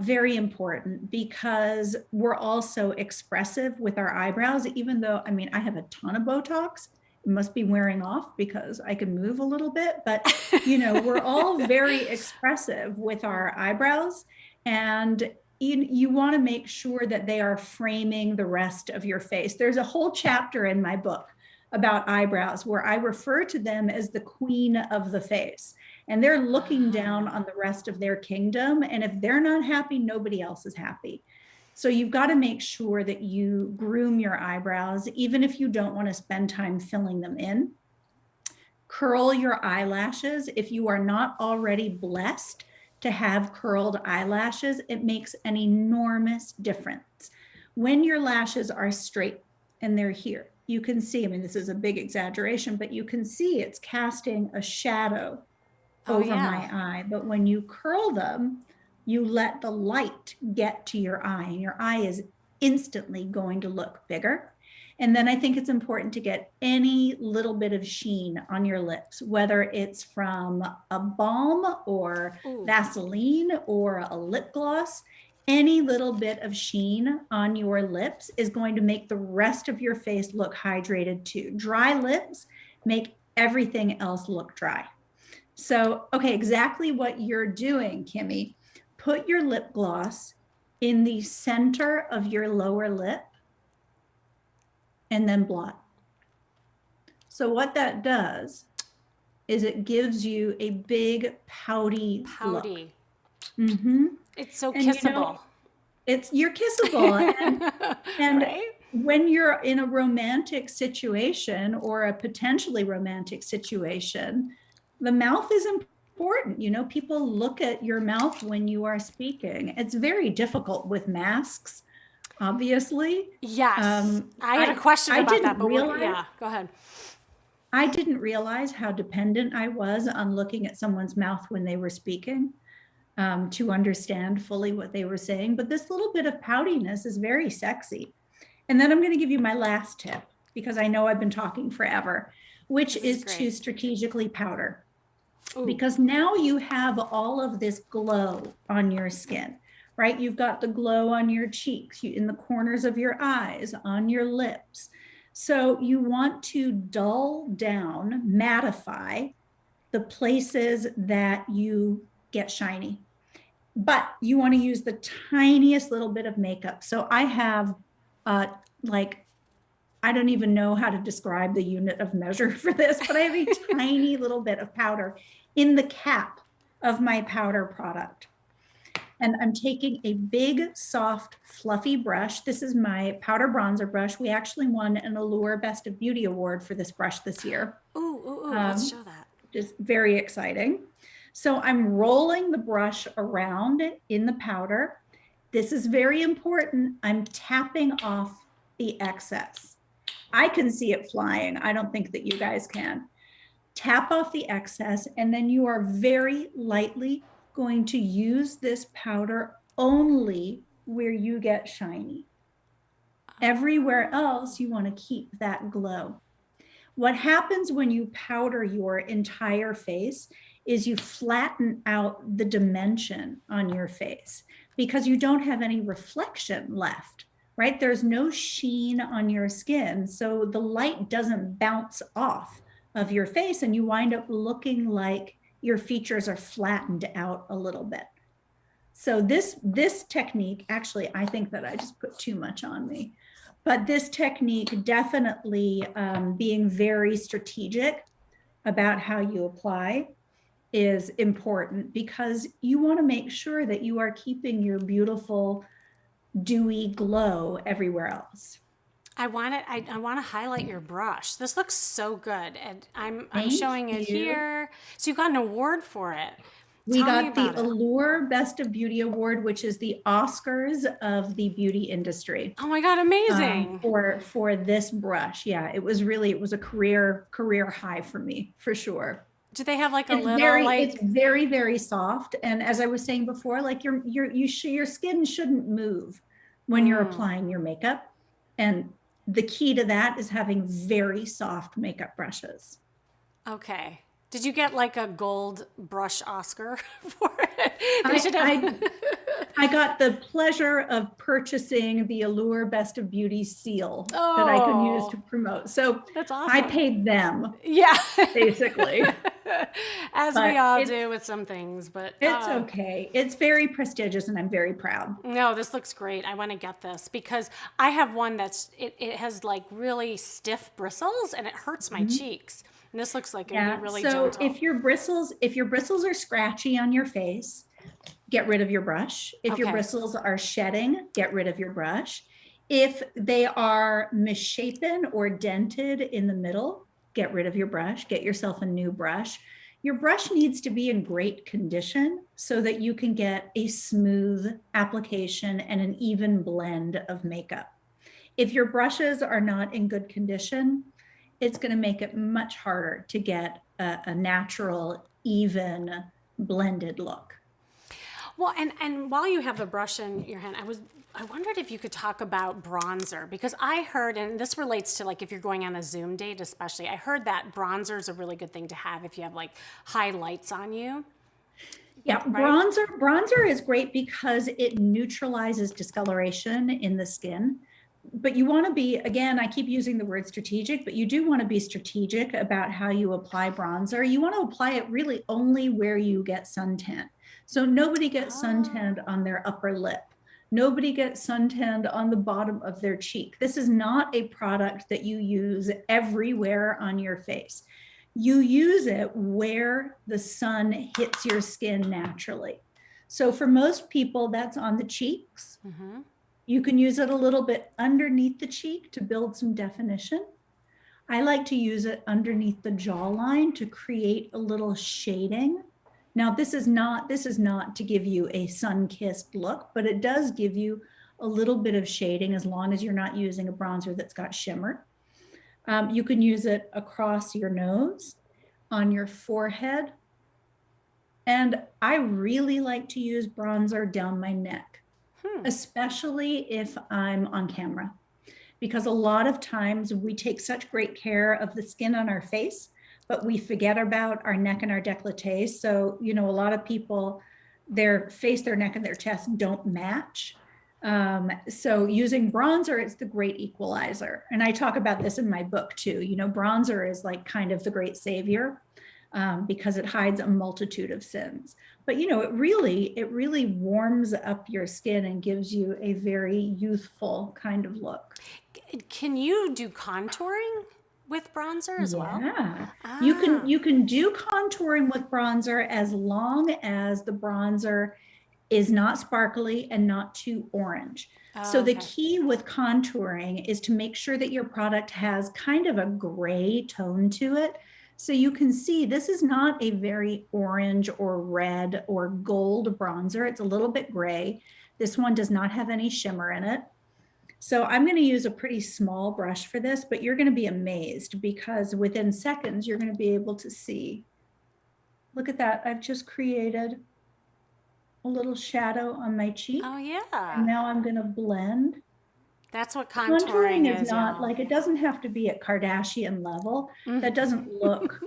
Speaker 3: very important because we're also expressive with our eyebrows, even though, I mean, I have a ton of Botox. It must be wearing off because I can move a little bit, but you know, we're all very expressive with our eyebrows. And you want to make sure that they are framing the rest of your face. There's a whole chapter in my book about eyebrows where I refer to them as the queen of the face. And they're looking down on the rest of their kingdom. And if they're not happy, nobody else is happy. So you've got to make sure that you groom your eyebrows, even if you don't want to spend time filling them in. Curl your eyelashes. If you are not already blessed to have curled eyelashes, it makes an enormous difference. When your lashes are straight and they're here, you can see, I mean, this is a big exaggeration, but you can see it's casting a shadow over my eye. But when you curl them, you let the light get to your eye and your eye is instantly going to look bigger. And then I think it's important to get any little bit of sheen on your lips, whether it's from a balm or Vaseline or a lip gloss. Any little bit of sheen on your lips is going to make the rest of your face look hydrated too. Dry lips make everything else look dry. So, okay, exactly what you're doing, Kimmy. Put your lip gloss in the center of your lower lip and then blot. So what that does is it gives you a big pouty look. Mm-hmm.
Speaker 5: It's so kissable.
Speaker 3: You know, you're kissable. and
Speaker 5: right?
Speaker 3: When you're in a romantic situation or a potentially romantic situation, the mouth is important. You know, people look at your mouth when you are speaking. It's very difficult with masks, obviously.
Speaker 5: Yes. I had a question about that, but yeah, go ahead.
Speaker 3: I didn't realize how dependent I was on looking at someone's mouth when they were speaking to understand fully what they were saying. But this little bit of poutiness is very sexy. And then I'm going to give you my last tip because I know I've been talking forever, which is to strategically powder. Ooh. Because now you have all of this glow on your skin, right? You've got the glow on your cheeks, in the corners of your eyes, on your lips. So you want to dull down, mattify the places that you get shiny. But you want to use the tiniest little bit of makeup. So I have I don't even know how to describe the unit of measure for this, but I have a tiny little bit of powder in the cap of my powder product. And I'm taking a big, soft, fluffy brush. This is my powder bronzer brush. We actually won an Allure Best of Beauty Award for this brush this year.
Speaker 5: Let's show that.
Speaker 3: Just very exciting. So I'm rolling the brush around in the powder. This is very important. I'm tapping off the excess. I can see it flying. I don't think that you guys can. Tap off the excess, and then you are very lightly going to use this powder only where you get shiny. Everywhere else, you want to keep that glow. What happens when you powder your entire face is you flatten out the dimension on your face because you don't have any reflection left right? There's no sheen on your skin. So the light doesn't bounce off of your face and you wind up looking like your features are flattened out a little bit. So this technique, actually, I think that I just put too much on me, but this technique definitely being very strategic about how you apply is important because you want to make sure that you are keeping your beautiful dewy glow everywhere else.
Speaker 5: I want to highlight your brush. This looks so good, and I'm
Speaker 3: Thank
Speaker 5: showing it
Speaker 3: you.
Speaker 5: here. So you got an award for it.
Speaker 3: We
Speaker 5: Tell me
Speaker 3: got the
Speaker 5: about it.
Speaker 3: Allure Best of Beauty Award, which is the Oscars of the beauty industry.
Speaker 5: Oh my God, amazing.
Speaker 3: For this brush. Yeah, it was a career high for me, for sure.
Speaker 5: Do they have like a
Speaker 3: It's
Speaker 5: little
Speaker 3: very,
Speaker 5: like?
Speaker 3: it's very, very soft. And as I was saying before, like your skin shouldn't move when you're applying your makeup. And the key to that is having very soft makeup brushes.
Speaker 5: Okay. Did you get like a gold brush Oscar for it? They should have.
Speaker 3: I got the pleasure of purchasing the Allure Best of Beauty seal that I can use to promote. So
Speaker 5: That's awesome.
Speaker 3: I paid them,
Speaker 5: Yeah.
Speaker 3: basically.
Speaker 5: As
Speaker 3: But
Speaker 5: we all do with some things, but
Speaker 3: It's okay. It's very prestigious and I'm very proud.
Speaker 5: no, this looks great. I want to get this because I have one that's it has like really stiff bristles and it hurts my cheeks. And this looks like it'd be really
Speaker 3: so
Speaker 5: gentle.
Speaker 3: if your bristles are scratchy on your face, get rid of your brush. If your
Speaker 5: Okay.
Speaker 3: bristles are shedding, get rid of your brush. If they are misshapen or dented in the middle, get rid of your brush. Get yourself a new brush. Your brush needs to be in great condition so that you can get a smooth application and an even blend of makeup. If your brushes are not in good condition, it's going to make it much harder to get a natural, even, blended look.
Speaker 5: Well, and while you have the brush in your hand, I wondered if you could talk about bronzer because I heard, and this relates to like if you're going on a Zoom date especially, I heard that bronzer is a really good thing to have if you have like high lights on you.
Speaker 3: Yeah,
Speaker 5: Right?
Speaker 3: bronzer is great because it neutralizes discoloration in the skin. But you want to be, again, I keep using the word strategic, but you do want to be strategic about how you apply bronzer. You want to apply it really only where you get suntan. So nobody gets suntanned on their upper lip. Nobody gets suntanned on the bottom of their cheek. This is not a product that you use everywhere on your face. You use it where the sun hits your skin naturally. So for most people, that's on the cheeks.
Speaker 5: Mm-hmm.
Speaker 3: You can use it a little bit underneath the cheek to build some definition. I like to use it underneath the jawline to create a little shading. Now, this is not to give you a sun-kissed look, but it does give you a little bit of shading as long as you're not using a bronzer that's got shimmer. You can use it across your nose, on your forehead. And I really like to use bronzer down my neck, especially if I'm on camera, because a lot of times we take such great care of the skin on our face, but we forget about our neck and our décolleté. So, a lot of people, their face, their neck, and their chest don't match. So using bronzer, it's the great equalizer. And I talk about this in my book too. Bronzer is like kind of the great savior because it hides a multitude of sins. But it really warms up your skin and gives you a very youthful kind of look.
Speaker 5: Can you do contouring with bronzer as well?
Speaker 3: Yeah, you can do contouring with bronzer as long as the bronzer is not sparkly and not too orange. So the key with contouring is to make sure that your product has kind of a gray tone to it. So you can see this is not a very orange or red or gold bronzer. It's a little bit gray. This one does not have any shimmer in it. So I'm going to use a pretty small brush for this, but you're going to be amazed because within seconds, you're going to be able to see. Look at that. I've just created a little shadow on my cheek.
Speaker 5: Oh yeah.
Speaker 3: And now I'm going to blend.
Speaker 5: That's what contouring is.
Speaker 3: Not like, it doesn't have to be at Kardashian level. That doesn't look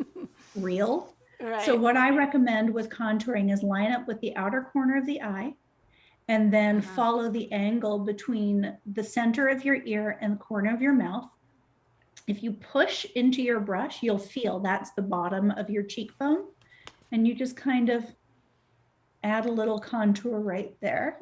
Speaker 3: real.
Speaker 5: Right.
Speaker 3: So what I recommend with contouring is line up with the outer corner of the eye and then follow the angle between the center of your ear and the corner of your mouth. If you push into your brush, you'll feel that's the bottom of your cheekbone. And you just kind of add a little contour right there.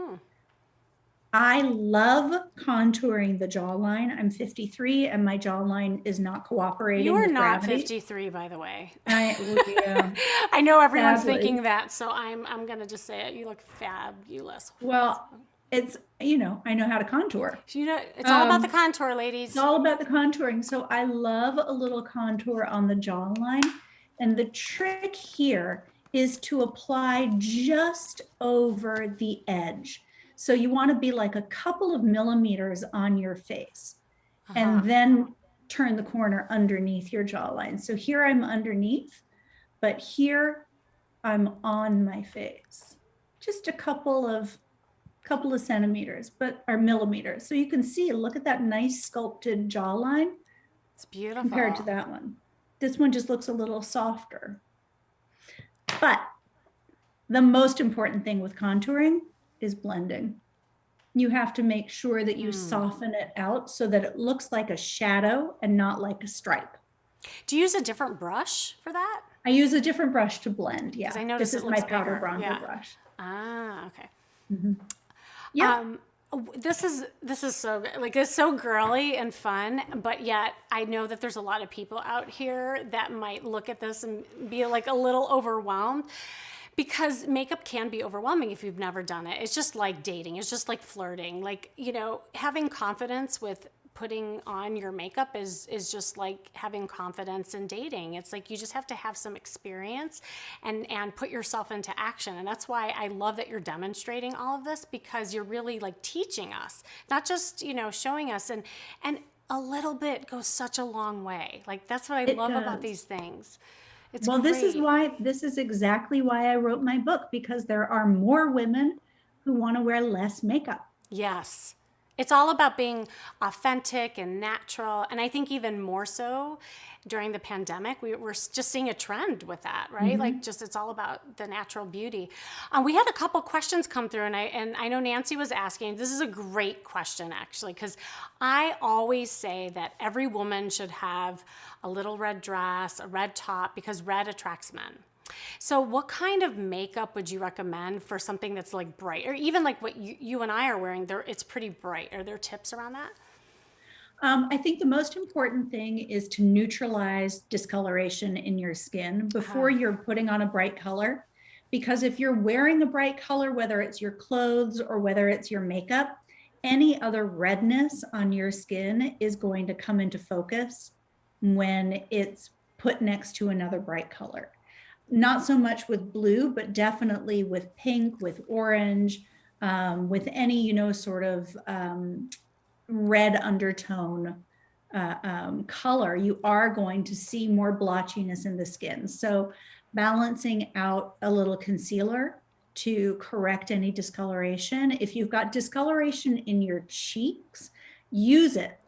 Speaker 3: I love contouring the jawline. I'm 53 and my jawline is not cooperating.
Speaker 5: You are
Speaker 3: with
Speaker 5: not
Speaker 3: gravity.
Speaker 5: 53, by the way.
Speaker 3: Yeah.
Speaker 5: I know everyone's
Speaker 3: Sadly.
Speaker 5: thinking that, so I'm gonna just say it. You look fabulous.
Speaker 3: Well, it's, I know how to contour.
Speaker 5: You know, it's all about the contour, ladies.
Speaker 3: It's all about the contouring. So I love a little contour on the jawline. And the trick here is to apply just over the edge. So you want to be like a couple of millimeters on your face and then turn the corner underneath your jawline. So here I'm underneath, but here I'm on my face. Just a couple of centimeters, or millimeters. So you can see, look at that nice sculpted jawline.
Speaker 5: It's beautiful.
Speaker 3: Compared to that one. This one just looks a little softer. But the most important thing with contouring is blending. You have to make sure that you soften it out so that it looks like a shadow and not like a stripe.
Speaker 5: Do you use a different brush for that?
Speaker 3: I use a different brush to blend. Yeah,
Speaker 5: I noticed
Speaker 3: this is
Speaker 5: it
Speaker 3: my
Speaker 5: looks
Speaker 3: powder
Speaker 5: bigger.
Speaker 3: bronzer brush.
Speaker 5: Ah, okay.
Speaker 3: Yeah.
Speaker 5: This is so good. Like, it's so girly and fun, but yet I know that there's a lot of people out here that might look at this and be like a little overwhelmed, because makeup can be overwhelming if you've never done it. It's just like dating. It's just like flirting. Like, you know, having confidence with putting on your makeup is just like having confidence in dating. It's like you just have to have some experience and put yourself into action. And that's why I love that you're demonstrating all of this, because you're really like teaching us, not just, you know, showing us, and a little bit goes such a long way. Like, that's what I love about these things. It's
Speaker 3: well,
Speaker 5: great.
Speaker 3: this is exactly why I wrote my book, because there are more women who want to wear less makeup.
Speaker 5: Yes. It's all about being authentic and natural. And I think even more so during the pandemic, we're just seeing a trend with that, right? Like, just, it's all about the natural beauty. We had a couple questions come through, and I know Nancy was asking, this is a great question actually, because I always say that every woman should have a little red dress, a red top, because red attracts men. So what kind of makeup would you recommend for something that's like bright, or even like what you and I are wearing? It's pretty bright. Are there tips around that?
Speaker 3: I think the most important thing is to neutralize discoloration in your skin before you're putting on a bright color. Because if you're wearing a bright color, whether it's your clothes or whether it's your makeup, any other redness on your skin is going to come into focus when it's put next to another bright color. Not so much with blue, but definitely with pink, with orange, with any, you know, sort of red undertone color, you are going to see more blotchiness in the skin. So balancing out a little concealer to correct any discoloration. If you've got discoloration in your cheeks, use it.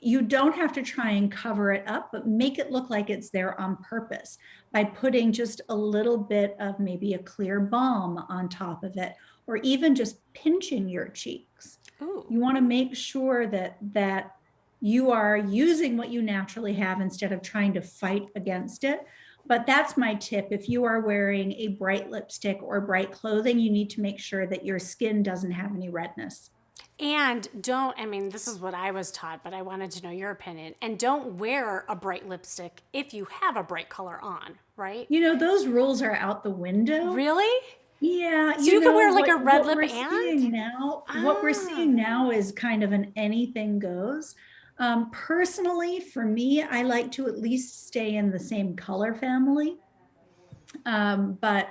Speaker 3: You don't have to try and cover it up, but make it look like it's there on purpose by putting just a little bit of maybe a clear balm on top of it, or even just pinching your cheeks.
Speaker 5: Ooh.
Speaker 3: You want to make sure that you are using what you naturally have instead of trying to fight against it. But that's my tip. If you are wearing a bright lipstick or bright clothing, you need to make sure that your skin doesn't have any redness.
Speaker 5: And this is what I was taught, but I wanted to know your opinion. And don't wear a bright lipstick if you have a bright color on, right?
Speaker 3: You know, those rules are out the window.
Speaker 5: Really?
Speaker 3: Yeah.
Speaker 5: So you can wear like a red lip
Speaker 3: What we're seeing now is kind of an anything goes. Personally, for me, I like to at least stay in the same color family. But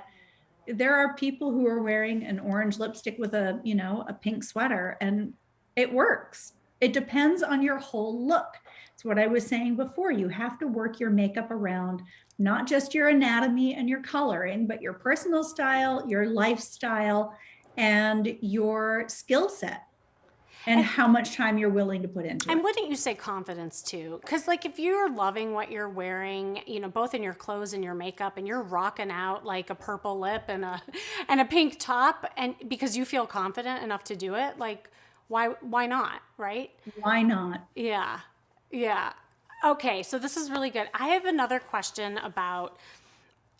Speaker 3: there are people who are wearing an orange lipstick with a pink sweater, and it works. It depends on your whole look. It's what I was saying before. You have to work your makeup around not just your anatomy and your coloring, but your personal style, your lifestyle, and your skill set. and how much time you're willing to put into
Speaker 5: And
Speaker 3: it.
Speaker 5: wouldn't you say confidence too? Because like if you're loving what you're wearing, you know, both in your clothes and your makeup, and you're rocking out like a purple lip and a pink top, and because you feel confident enough to do it, like why not, right?
Speaker 3: Why not?
Speaker 5: Yeah. Yeah. Okay, so this is really good. I have another question about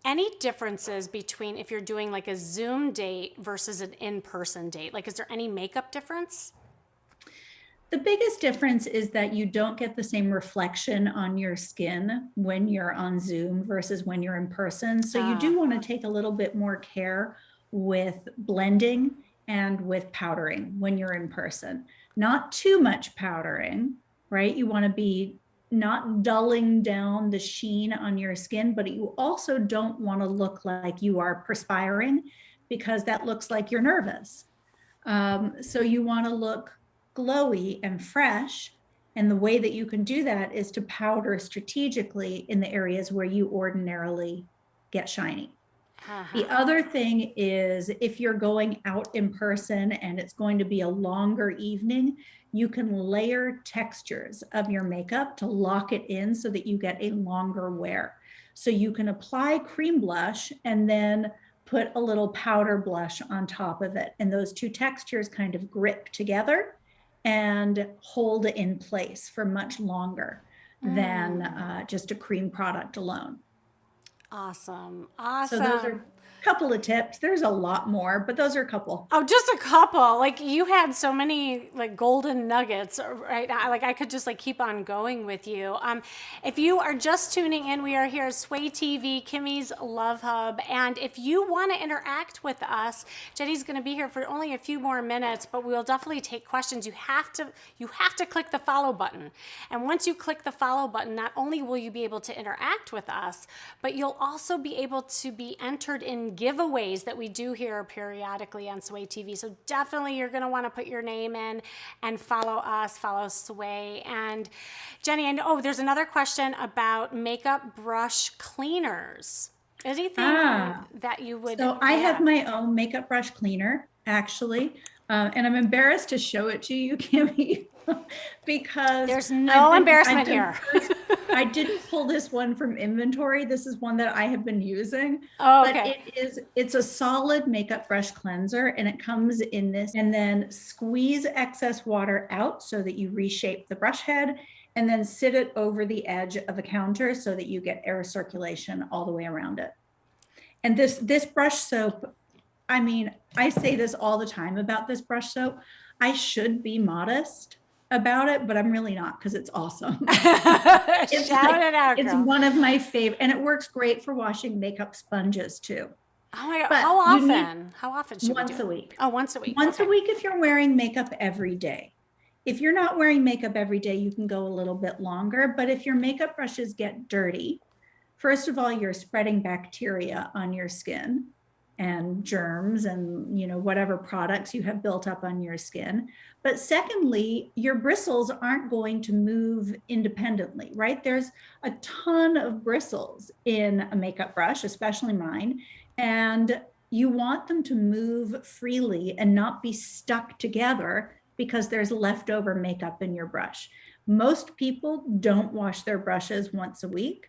Speaker 5: any differences between if you're doing like a Zoom date versus an in-person date. Like, is there any makeup difference?
Speaker 3: The biggest difference is that you don't get the same reflection on your skin when you're on Zoom versus when you're in person. So you do want to take a little bit more care with blending and with powdering when you're in person. Not too much powdering, right? You want to be not dulling down the sheen on your skin, but you also don't want to look like you are perspiring, because that looks like you're nervous. So you want to look glowy and fresh. And the way that you can do that is to powder strategically in the areas where you ordinarily get shiny. The other thing is, if you're going out in person and it's going to be a longer evening, you can layer textures of your makeup to lock it in so that you get a longer wear. So you can apply cream blush and then put a little powder blush on top of it. And those two textures kind of grip together and hold it in place for much longer than just a cream product alone.
Speaker 5: Awesome.
Speaker 3: So those are a couple of tips. There's a lot more, but those are a couple.
Speaker 5: Oh, just a couple. Like you had so many like golden nuggets, right? Like I could just like keep on going with you. If you are just tuning in, we are here at Sway TV, Kimmy's Love Hub. And if you want to interact with us, Jenny's going to be here for only a few more minutes, but we'll definitely take questions. You have to click the follow button. And once you click the follow button, not only will you be able to interact with us, but you'll also be able to be entered in giveaways that we do here periodically on Sway TV. So definitely you're going to want to put your name in and follow us, follow Sway. And Jenny, and there's another question about makeup brush cleaners. Anything that you would...
Speaker 3: So I have my own makeup brush cleaner, actually. And I'm embarrassed to show it to you, Kimmy, because
Speaker 5: there's no embarrassment here.
Speaker 3: I didn't pull this one from inventory. This is one that I have been using.
Speaker 5: Oh, okay.
Speaker 3: But it's a solid makeup brush cleanser, and it comes in this, and then squeeze excess water out so that you reshape the brush head, and then sit it over the edge of a counter so that you get air circulation all the way around it. And this brush soap, I mean, I say this all the time about this brush soap. I should be modest about it, but I'm really not, because it's awesome.
Speaker 5: Shout it out, girl.
Speaker 3: It's one of my favorite, and it works great for washing makeup sponges too.
Speaker 5: Oh my God.
Speaker 3: But
Speaker 5: How often? How often should we do
Speaker 3: once a week.
Speaker 5: Oh, once a week.
Speaker 3: Once a week if you're wearing makeup every day. If you're not wearing makeup every day, you can go a little bit longer. But if your makeup brushes get dirty, first of all, you're spreading bacteria on your skin and germs and, you know, whatever products you have built up on your skin. But secondly, your bristles aren't going to move independently, right? There's a ton of bristles in a makeup brush, especially mine, and you want them to move freely and not be stuck together because there's leftover makeup in your brush. Most people don't wash their brushes once a week.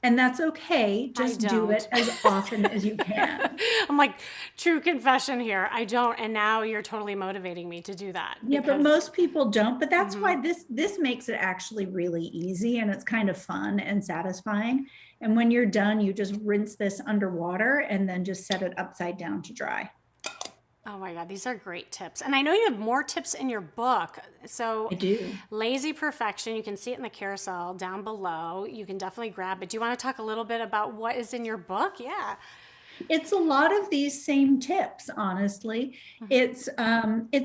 Speaker 3: And that's okay. Just do it as often as you can.
Speaker 5: I'm like, true confession here. I don't. And now you're totally motivating me to do that.
Speaker 3: Yeah, but most people don't. But that's why this makes it actually really easy, and it's kind of fun and satisfying. And when you're done, you just rinse this underwater and then just set it upside down to dry.
Speaker 5: Oh my God, these are great tips. And I know you have more tips in your book. So
Speaker 3: I do.
Speaker 5: Lazy Perfection, you can see it in the carousel down below. You can definitely grab it. Do you want to talk a little bit about what is in your book? Yeah.
Speaker 3: It's a lot of these same tips, honestly. It's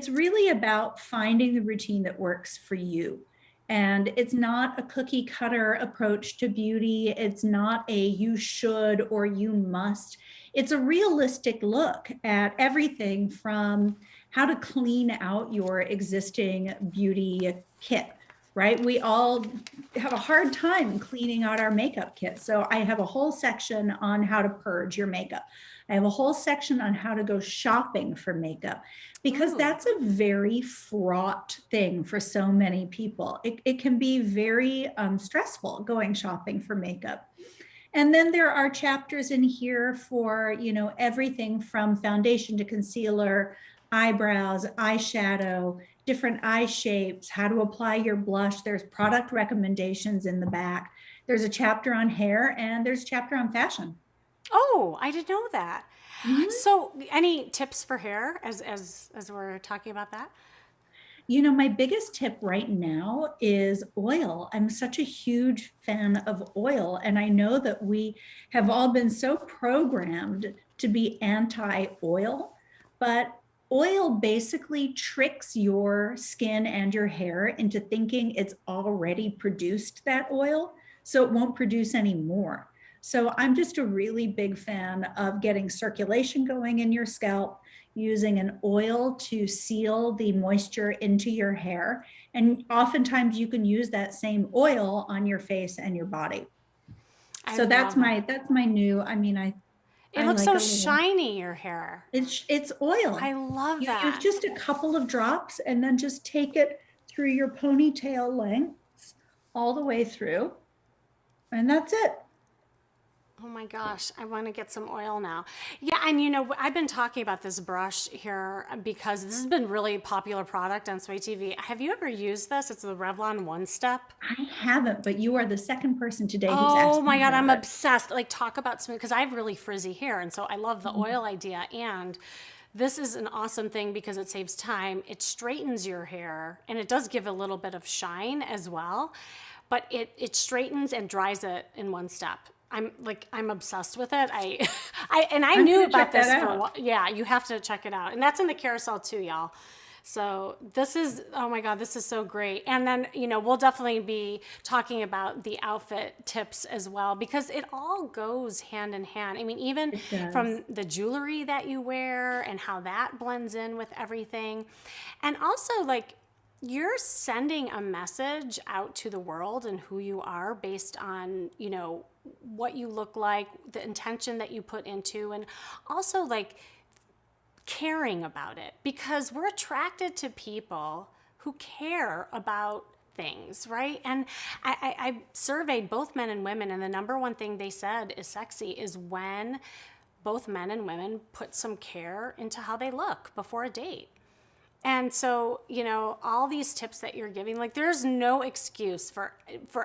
Speaker 3: really about finding the routine that works for you. And it's not a cookie cutter approach to beauty. It's not a you should or you must. It's a realistic look at everything from how to clean out your existing beauty kit, right? We all have a hard time cleaning out our makeup kit. So I have a whole section on how to purge your makeup. I have a whole section on how to go shopping for makeup, because that's a very fraught thing for so many people. It can be very stressful going shopping for makeup. And then there are chapters in here for, everything from foundation to concealer, eyebrows, eyeshadow, different eye shapes, how to apply your blush. There's product recommendations in the back. There's a chapter on hair, and there's a chapter on fashion.
Speaker 5: Oh, I didn't know that.
Speaker 3: Mm-hmm.
Speaker 5: So any tips for hair as we're talking about that?
Speaker 3: My biggest tip right now is oil. I'm such a huge fan of oil. And I know that we have all been so programmed to be anti-oil, but oil basically tricks your skin and your hair into thinking it's already produced that oil, so it won't produce any more. So I'm just a really big fan of getting circulation going in your scalp, using an oil to seal the moisture into your hair. And oftentimes you can use that same oil on your face and your body. So that's my new,
Speaker 5: it looks so shiny, your hair.
Speaker 3: It's oil.
Speaker 5: I love that.
Speaker 3: Use just a couple of drops and then just take it through your ponytail lengths all the way through. And that's it.
Speaker 5: Oh my gosh, I want to get some oil now. Yeah, and I've been talking about this brush here because this has been really popular product on Sway TV. Have you ever used this? It's the Revlon One Step.
Speaker 3: I haven't, but you are the second person today who's asked me.
Speaker 5: Oh my God, I'm
Speaker 3: about it.
Speaker 5: obsessed. Like, talk about smooth, because I have really frizzy hair, and so I love the oil idea. And this is an awesome thing because it saves time. It straightens your hair, and it does give a little bit of shine as well, but it straightens and dries it in one step. I'm obsessed with it. I knew about this for a while. Yeah, you have to check it out. And that's in the carousel too, y'all. So this is, oh my God, this is so great. And then, we'll definitely be talking about the outfit tips as well, because it all goes hand in hand. I mean, even from the jewelry that you wear and how that blends in with everything. And also, like, you're sending a message out to the world and who you are based on, what you look like, the intention that you put into, and also like caring about it, because we're attracted to people who care about things, right? And I surveyed both men and women, and the number one thing they said is sexy is when both men and women put some care into how they look before a date. And so, all these tips that you're giving, like, there's no excuse for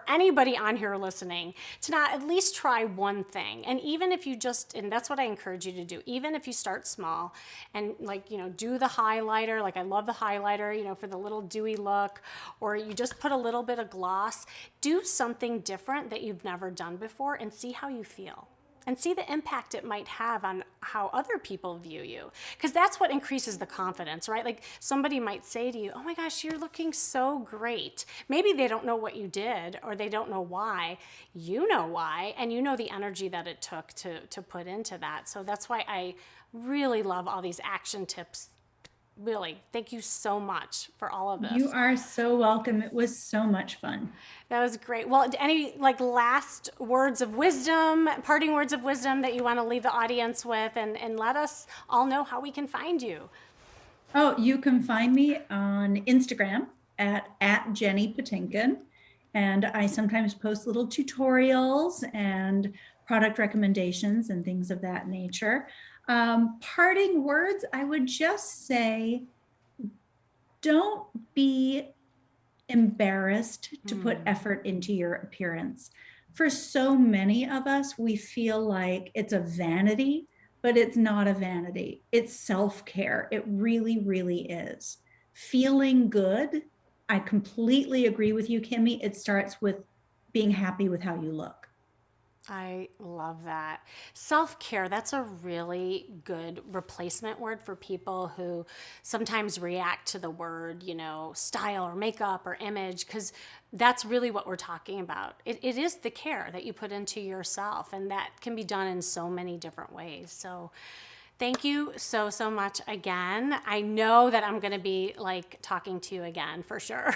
Speaker 5: anybody on here listening to not at least try one thing. And even if you and that's what I encourage you to do, even if you start small and, like, do the highlighter, like I love the highlighter, for the little dewy look, or you just put a little bit of gloss, do something different that you've never done before and see how you feel. And see the impact it might have on how other people view you. Because that's what increases the confidence, right? Like, somebody might say to you, oh my gosh, you're looking so great. Maybe they don't know what you did, or they don't know why. You know why, and you know the energy that it took to put into that. So that's why I really love all these action tips. Really, thank you so much for all of this.
Speaker 3: You are so welcome. It was so much fun.
Speaker 5: That was great. Well, any last words of wisdom, parting words of wisdom that you want to leave the audience with, and let us all know how we can find you?
Speaker 3: Oh, you can find me on Instagram at Jenny Patinkin, and I sometimes post little tutorials and product recommendations and things of that nature. Parting words, I would just say, don't be embarrassed to put effort into your appearance. For so many of us, we feel like it's a vanity, but it's not a vanity. It's self-care. It really, really is. Feeling good, I completely agree with you, Kimmy. It starts with being happy with how you look.
Speaker 5: I love that. Self-care, that's a really good replacement word for people who sometimes react to the word, style or makeup or image, because that's really what we're talking about. It is the care that you put into yourself, and that can be done in so many different ways. So Thank you so, so much again. I know that I'm going to be like talking to you again for sure.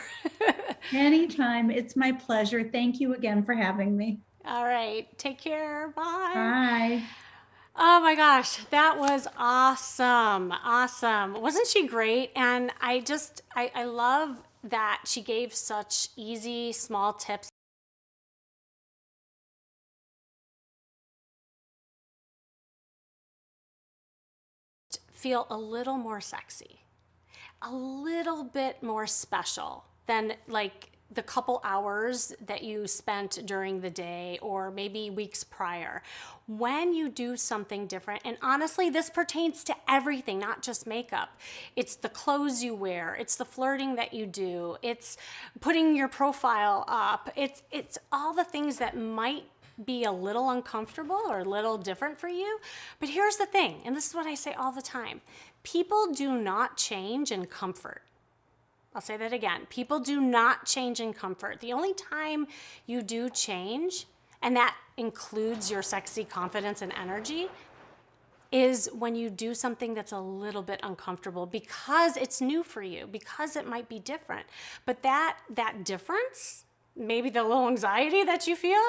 Speaker 3: Anytime. It's my pleasure. Thank you again for having me.
Speaker 5: All right. Take care. Bye.
Speaker 3: Bye.
Speaker 5: Oh my gosh, that was awesome. Awesome. Wasn't she great? And I love that she gave such easy, small tips. Feel a little more sexy, a little bit more special than like the couple hours that you spent during the day or maybe weeks prior. When you do something different, and honestly, this pertains to everything, not just makeup. It's the clothes you wear, it's the flirting that you do, it's putting your profile up, it's all the things that might be a little uncomfortable or a little different for you. But here's the thing, and this is what I say all the time. People do not change in comfort. I'll say that again. People do not change in comfort. The only time you do change, and that includes your sexy confidence and energy, is when you do something that's a little bit uncomfortable because it's new for you, because it might be different. But that difference, maybe the little anxiety that you feel,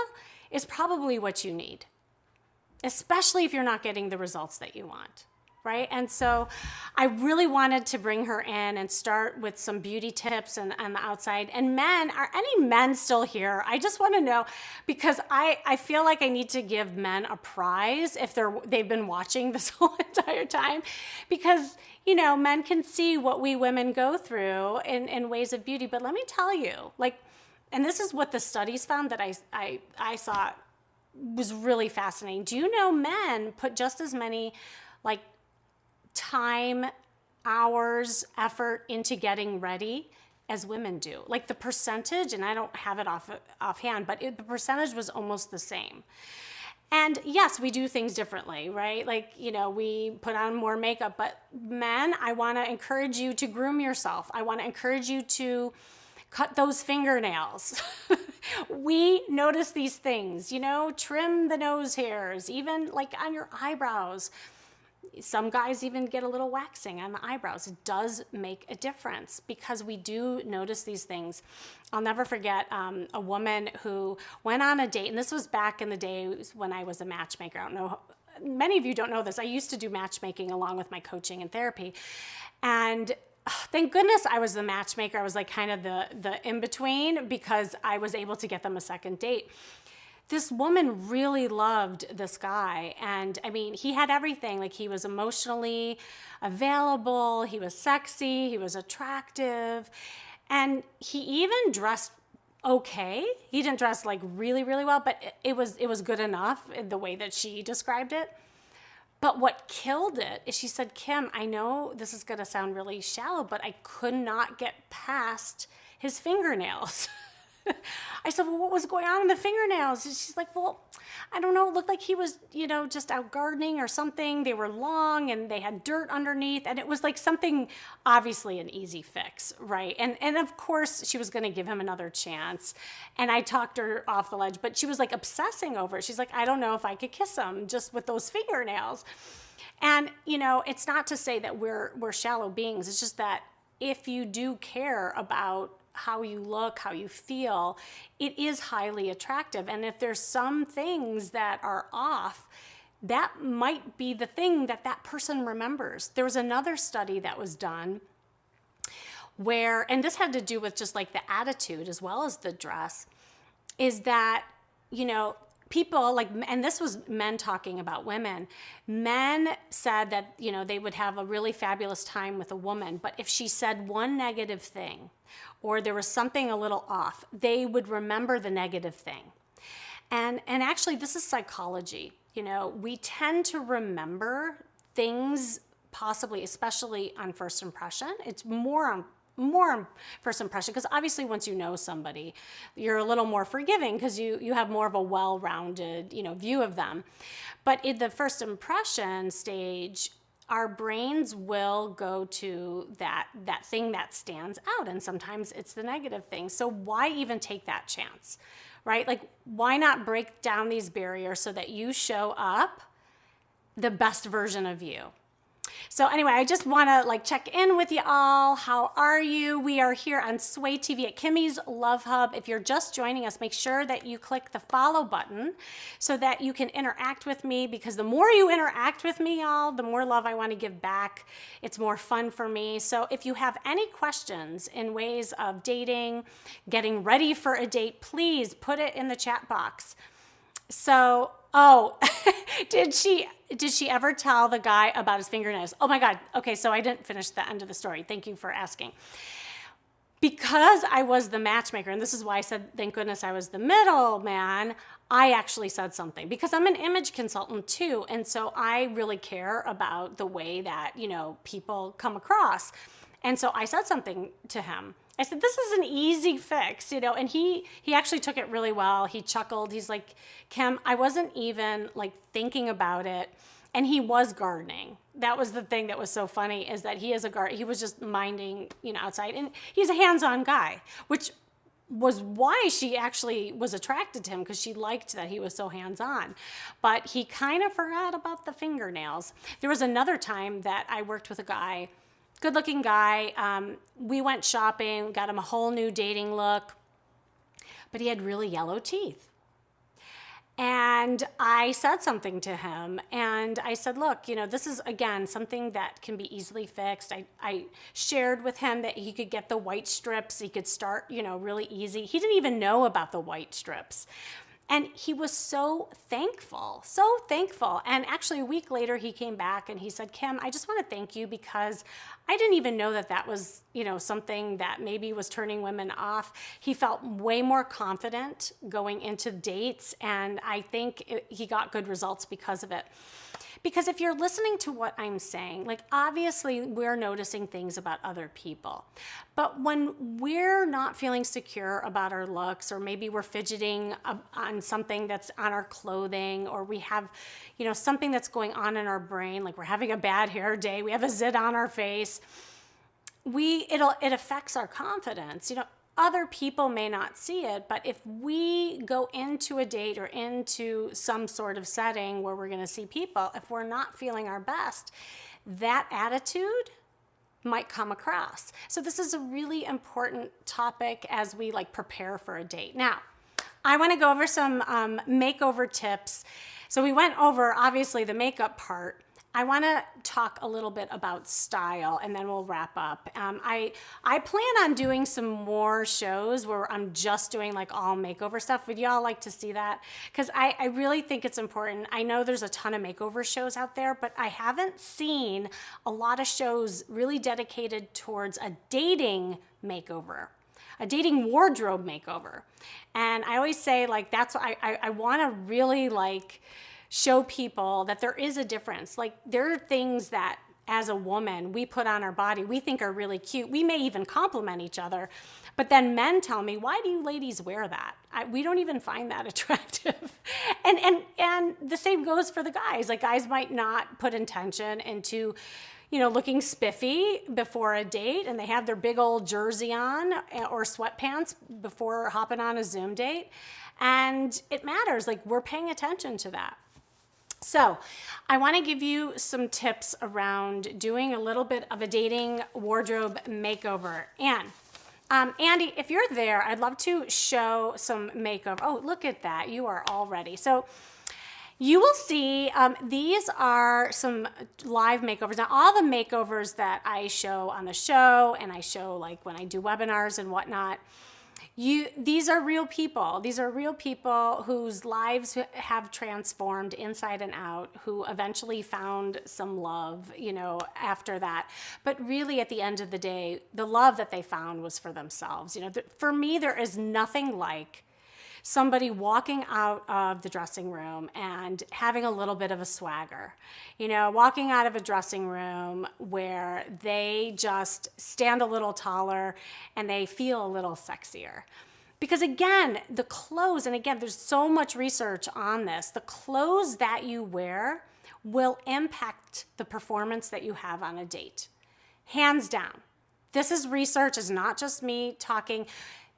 Speaker 5: is probably what you need, especially if you're not getting the results that you want, right? And so I really wanted to bring her in and start with some beauty tips and the outside. And men, are any men still here? I just want to know, because I feel like I need to give men a prize if they've been watching this whole entire time, because you know, men can see what we women go through in ways of beauty. But let me tell you, like, and this is what the studies found that I saw was really fascinating. Do you know men put just as many like time, hours, effort into getting ready as women do? Like the percentage, and I don't have it offhand, but the percentage was almost the same. And yes, we do things differently, right? Like, you know, we put on more makeup, but men, I want to encourage you to groom yourself. I want to encourage you to cut those fingernails. We notice these things, you know, trim the nose hairs, even like on your eyebrows. Some guys even get a little waxing on the eyebrows. It does make a difference because we do notice these things. I'll never forget a woman who went on a date, and this was back in the day when I was a matchmaker. I don't know, many of you don't know this. I used to do matchmaking along with my coaching and therapy. And thank goodness I was the matchmaker. I was like kind of the in-between, because I was able to get them a second date. This woman really loved this guy. And I mean, he had everything. Like, he was emotionally available, he was sexy, he was attractive, and he even dressed okay. He didn't dress like really, really well, but it was good enough in the way that she described it. But what killed it is she said, Kim, I know this is gonna sound really shallow, but I could not get past his fingernails. I said, well, what was going on in the fingernails? And she's like, well, I don't know. It looked like he was, you know, just out gardening or something. They were long and they had dirt underneath. And it was like something, obviously an easy fix, right? And of course, she was going to give him another chance. And I talked her off the ledge, but she was like obsessing over it. She's like, I don't know if I could kiss him just with those fingernails. And, you know, it's not to say that we're shallow beings. It's just that if you do care about how you look, how you feel, it is highly attractive. And if there's some things that are off, that might be the thing that that person remembers. There was another study that was done where, and this had to do with just like the attitude as well as the dress, is that, you know, people like, and this was men talking about women, men said that, you know, they would have a really fabulous time with a woman, but if she said one negative thing or there was something a little off, they would remember the negative thing. And actually, this is psychology. You know, we tend to remember things possibly, especially on first impression. It's more on first impression, because obviously once you know somebody, you're a little more forgiving because you have more of a well-rounded, you know, view of them. But in the first impression stage, our brains will go to that thing that stands out, and sometimes it's the negative thing. So why even take that chance, right? Like, why not break down these barriers so that you show up the best version of you? So anyway, I just want to like check in with you all. How are you? We are here on Sway TV at Kimmy's Love Hub. If you're just joining us, make sure that you click the follow button so that you can interact with me, because the more you interact with me, y'all, the more love I want to give back. It's more fun for me. So if you have any questions in ways of dating, getting ready for a date, please put it in the chat box. So, oh, did she ever tell the guy about his fingernails? Oh my God. Okay, so I didn't finish the end of the story. Thank you for asking. Because I was the matchmaker, and this is why I said, thank goodness I was the middleman, I actually said something, because I'm an image consultant too. And so I really care about the way that, you know, people come across. And so I said something to him. I said, this is an easy fix, you know, and he actually took it really well. He chuckled. He's like, Kim, I wasn't even like thinking about it. And he was gardening. That was the thing that was so funny, is that he is a gardener. He was just minding, you know, outside, and he's a hands-on guy, which was why she actually was attracted to him, because she liked that he was so hands-on. But he kind of forgot about the fingernails. There was another time that I worked with a guy, good-looking guy. We went shopping, got him a whole new dating look, but he had really yellow teeth. And I said something to him, and I said, look, you know, this is, again, something that can be easily fixed. I shared with him that he could get the white strips. He could start, you know, really easy. He didn't even know about the white strips. And he was so thankful, so thankful. And actually a week later, he came back and he said, Kim, I just want to thank you, because I didn't even know that that was, you know, something that maybe was turning women off. He felt way more confident going into dates, and I think he got good results because of it. Because if you're listening to what I'm saying, like, obviously we're noticing things about other people. But when we're not feeling secure about our looks, or maybe we're fidgeting on something that's on our clothing, or we have, you know, something that's going on in our brain, like we're having a bad hair day, we have a zit on our face, it affects our confidence. You know, other people may not see it, but if we go into a date or into some sort of setting where we're going to see people, if we're not feeling our best, that attitude might come across. So this is a really important topic as we like prepare for a date. Now, I want to go over some makeover tips. So we went over, obviously, the makeup part. I want to talk a little bit about style, and then we'll wrap up. I plan on doing some more shows where I'm just doing like all makeover stuff. Would y'all like to see that? Because I really think it's important. I know there's a ton of makeover shows out there, but I haven't seen a lot of shows really dedicated towards a dating makeover, a dating wardrobe makeover. And I always say, like, that's what I want to really like show people that there is a difference. Like, there are things that as a woman we put on our body we think are really cute. We may even compliment each other, but then men tell me, why do you ladies wear that? We don't even find that attractive. And the same goes for the guys. Like, guys might not put intention into, you know, looking spiffy before a date, and they have their big old jersey on or sweatpants before hopping on a Zoom date. And it matters. Like, we're paying attention to that. So I want to give you some tips around doing a little bit of a dating wardrobe makeover. And Andy, if you're there, I'd love to show some makeover. Oh, look at that. You are all ready. So you will see these are some live makeovers. Now, all the makeovers that I show on the show, and I show like when I do webinars and whatnot, these are real people. These are real people whose lives have transformed inside and out, who eventually found some love, you know, after that. But really, at the end of the day, the love that they found was for themselves. You know, for me, there is nothing like somebody walking out of the dressing room and having a little bit of a swagger. You know, walking out of a dressing room where they just stand a little taller and they feel a little sexier. Because again, the clothes, and again, there's so much research on this, the clothes that you wear will impact the performance that you have on a date. Hands down. This is research, it's not just me talking.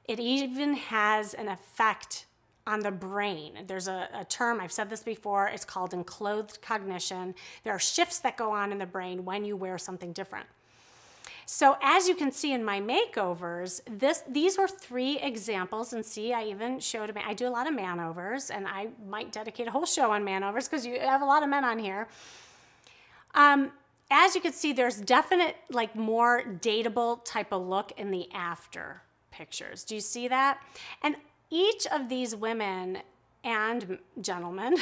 Speaker 5: It even has an effect on the brain. There's a term, I've said this before, it's called enclothed cognition. There are shifts that go on in the brain when you wear something different. So as you can see in my makeovers, these were 3 examples, and see, I even showed, I do a lot of manovers, and I might dedicate a whole show on manovers because you have a lot of men on here. As you can see, there's definite, like, more dateable type of look in the after pictures. Do you see that? And each of these women and gentlemen,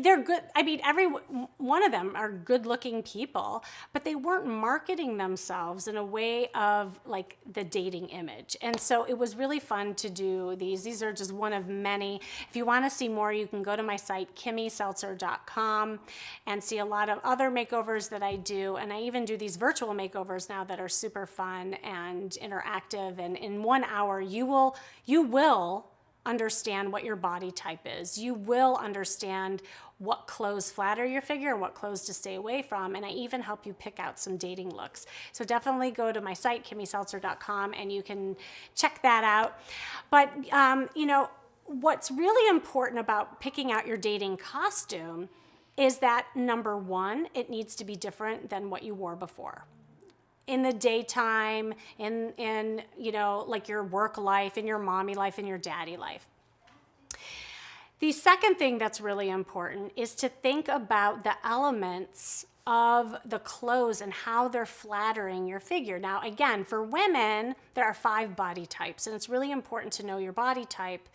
Speaker 5: they're good. I mean, every one of them are good-looking people, but they weren't marketing themselves in a way of like the dating image. And so it was really fun to do these. These are just one of many. If you want to see more, you can go to my site, kimmyseltzer.com, and see a lot of other makeovers that I do. And I even do these virtual makeovers now that are super fun and interactive. And in 1 hour, you will understand what your body type is. You will understand what clothes flatter your figure, what clothes to stay away from, and I even help you pick out some dating looks. So definitely go to my site, kimmyseltzer.com, and you can check that out. But you know, what's really important about picking out your dating costume is that, number 1, it needs to be different than what you wore before. In the daytime, in you know, like your work life, in your mommy life, in your daddy life. The second thing that's really important is to think about the elements of the clothes and how they're flattering your figure. Now, again, for women, there are 5 body types, and it's really important to know your body type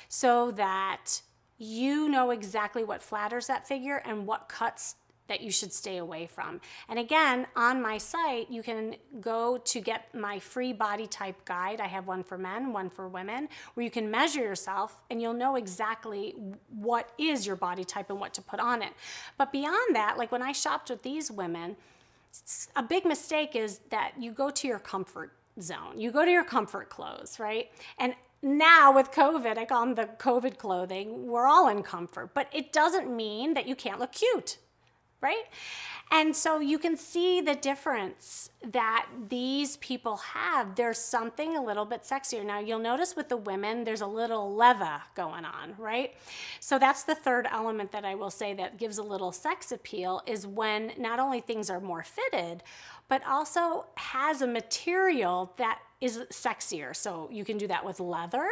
Speaker 5: so that you know exactly what flatters that figure and what cuts that you should stay away from. And again, on my site, you can go to get my free body type guide. I have one for men, one for women, where you can measure yourself and you'll know exactly what is your body type and what to put on it. But beyond that, like when I shopped with these women, a big mistake is that you go to your comfort zone. You go to your comfort clothes, right? And now with COVID, I call them the COVID clothing, we're all in comfort, but it doesn't mean that you can't look cute. Right? And so you can see the difference that these people have. There's something a little bit sexier. Now you'll notice with the women, there's a little leather going on, right? So that's the third element that I will say that gives a little sex appeal, is when not only things are more fitted, but also has a material that is sexier. So you can do that with leather.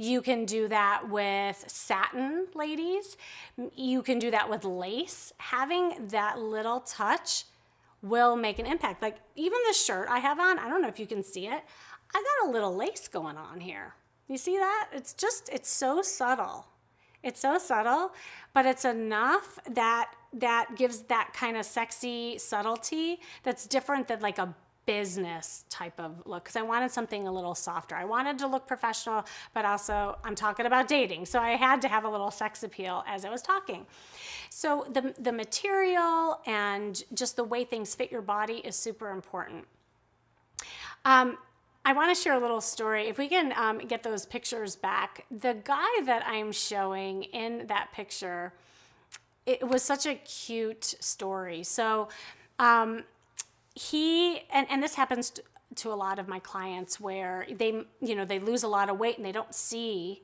Speaker 5: You can do that with satin, ladies. You can do that with lace. Having that little touch will make an impact. Like even the shirt I have on, I don't know if you can see it. I got a little lace going on here. You see that? It's so subtle. It's so subtle, but it's enough that gives that kind of sexy subtlety that's different than like a business type of look, because I wanted something a little softer. I wanted to look professional, but also I'm talking about dating, so I had to have a little sex appeal as I was talking. So the material and just the way things fit your body is super important. I want to share a little story. If we can get those pictures back, the guy that I'm showing in that picture, it was such a cute story. So and this happens to a lot of my clients where they lose a lot of weight and they don't see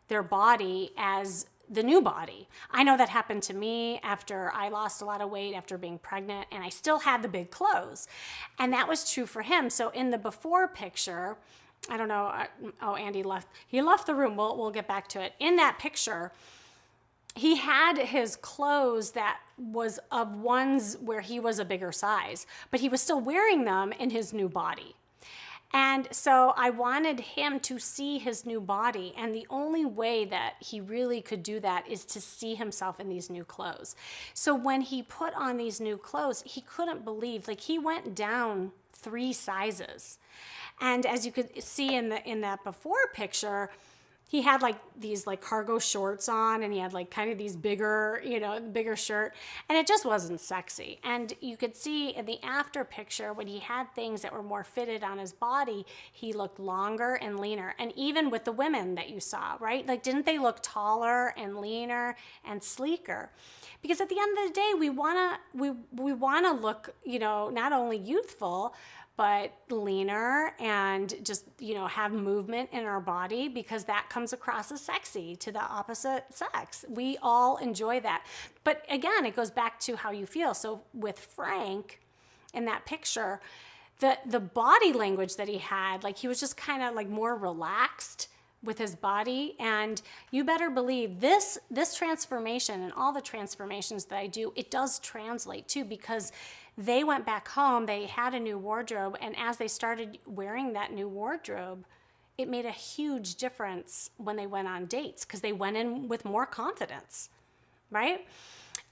Speaker 5: their body as the new body. I know that happened to me after I lost a lot of weight after being pregnant, and I still had the big clothes. And that was true for him. So in the before picture, I don't know, oh, Andy left. He left the room. We'll get back to it. In that picture, he had his clothes that was of ones where he was a bigger size, but he was still wearing them in his new body. And so I wanted him to see his new body, and the only way that he really could do that is to see himself in these new clothes. So when he put on these new clothes, he couldn't believe, like he went down 3 sizes. And as you could see in that before picture, he had like these like cargo shorts on, and he had like kind of these bigger shirt, and it just wasn't sexy. And you could see in the after picture when he had things that were more fitted on his body, he looked longer and leaner. And even with the women that you saw, right? Like, didn't they look taller and leaner and sleeker? Because at the end of the day, we wanna look, not only youthful, but leaner and just, have movement in our body, because that comes across as sexy to the opposite sex. We all enjoy that. But again, it goes back to how you feel. So with Frank in that picture, the body language that he had, like he was just kind of like more relaxed with his body. And you better believe this transformation and all the transformations that I do, it does translate too, because they went back home, they had a new wardrobe, and as they started wearing that new wardrobe, it made a huge difference when they went on dates, because they went in with more confidence, right?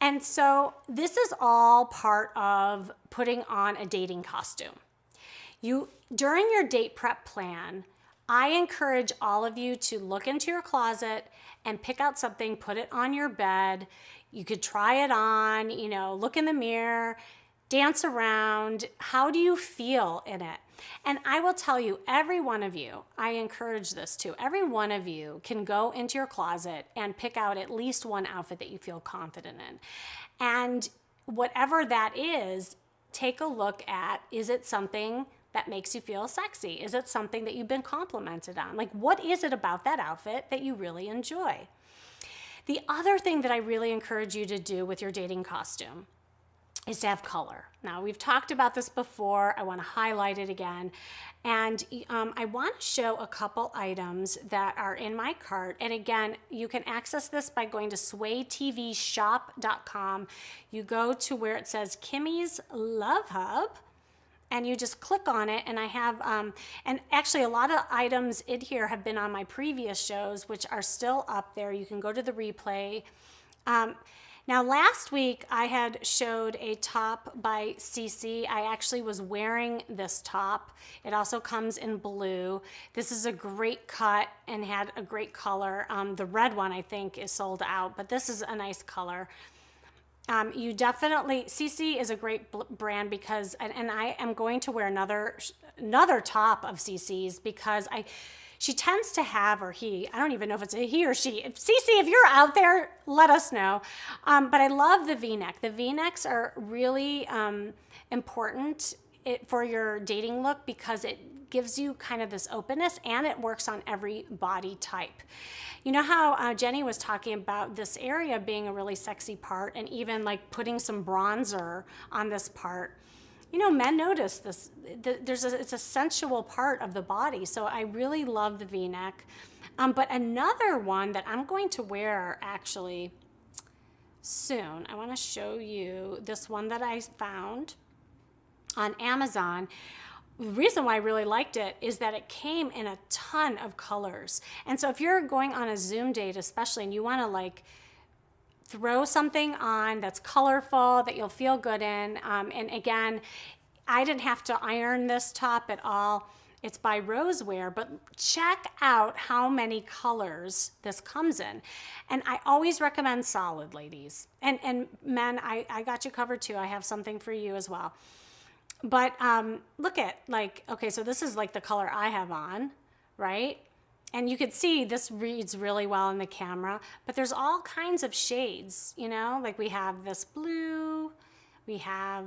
Speaker 5: And so this is all part of putting on a dating costume. During your date prep plan, I encourage all of you to look into your closet and pick out something, put it on your bed. You could try it on, look in the mirror, dance around. How do you feel in it? And I will tell you, every one of you, I encourage this too, every one of you can go into your closet and pick out at least one outfit that you feel confident in. And whatever that is, take a look at, is it something that makes you feel sexy? Is it something that you've been complimented on? Like, what is it about that outfit that you really enjoy? The other thing that I really encourage you to do with your dating costume is to have color. Now, we've talked about this before. I want to highlight it again. And I want to show a couple items that are in my cart. And again, you can access this by going to swaytvshop.com. You go to where it says Kimmy's Love Hub, and you just click on it, and I have, and actually a lot of items in here have been on my previous shows, which are still up there. You can go to the replay. Now, last week I had showed a top by CC. I actually was wearing this top. It also comes in blue. This is a great cut and had a great color. The red one I think is sold out, but this is a nice color. You definitely, CC is a great brand because, and I am going to wear another top of CC's because she tends to have, or he, I don't even know if it's a he or she. CC, if you're out there, let us know. But I love the V-neck. The V-necks are really important for your dating look because it gives you kind of this openness, and it works on every body type. You know how Jenny was talking about this area being a really sexy part, and even like putting some bronzer on this part. Men notice this. It's a sensual part of the body, so I really love the V-neck. But another one that I'm going to wear actually soon, I want to show you this one that I found on Amazon. The reason why I really liked it is that it came in a ton of colors. And so if you're going on a Zoom date especially, and you want to like throw something on that's colorful, that you'll feel good in. And again, I didn't have to iron this top at all. It's by Rosewear, but check out how many colors this comes in. And I always recommend solid, ladies. And men, I got you covered too. I have something for you as well. But look at, like, okay, so this is like the color I have on, right? And you could see this reads really well in the camera, but there's all kinds of shades, like we have this blue, I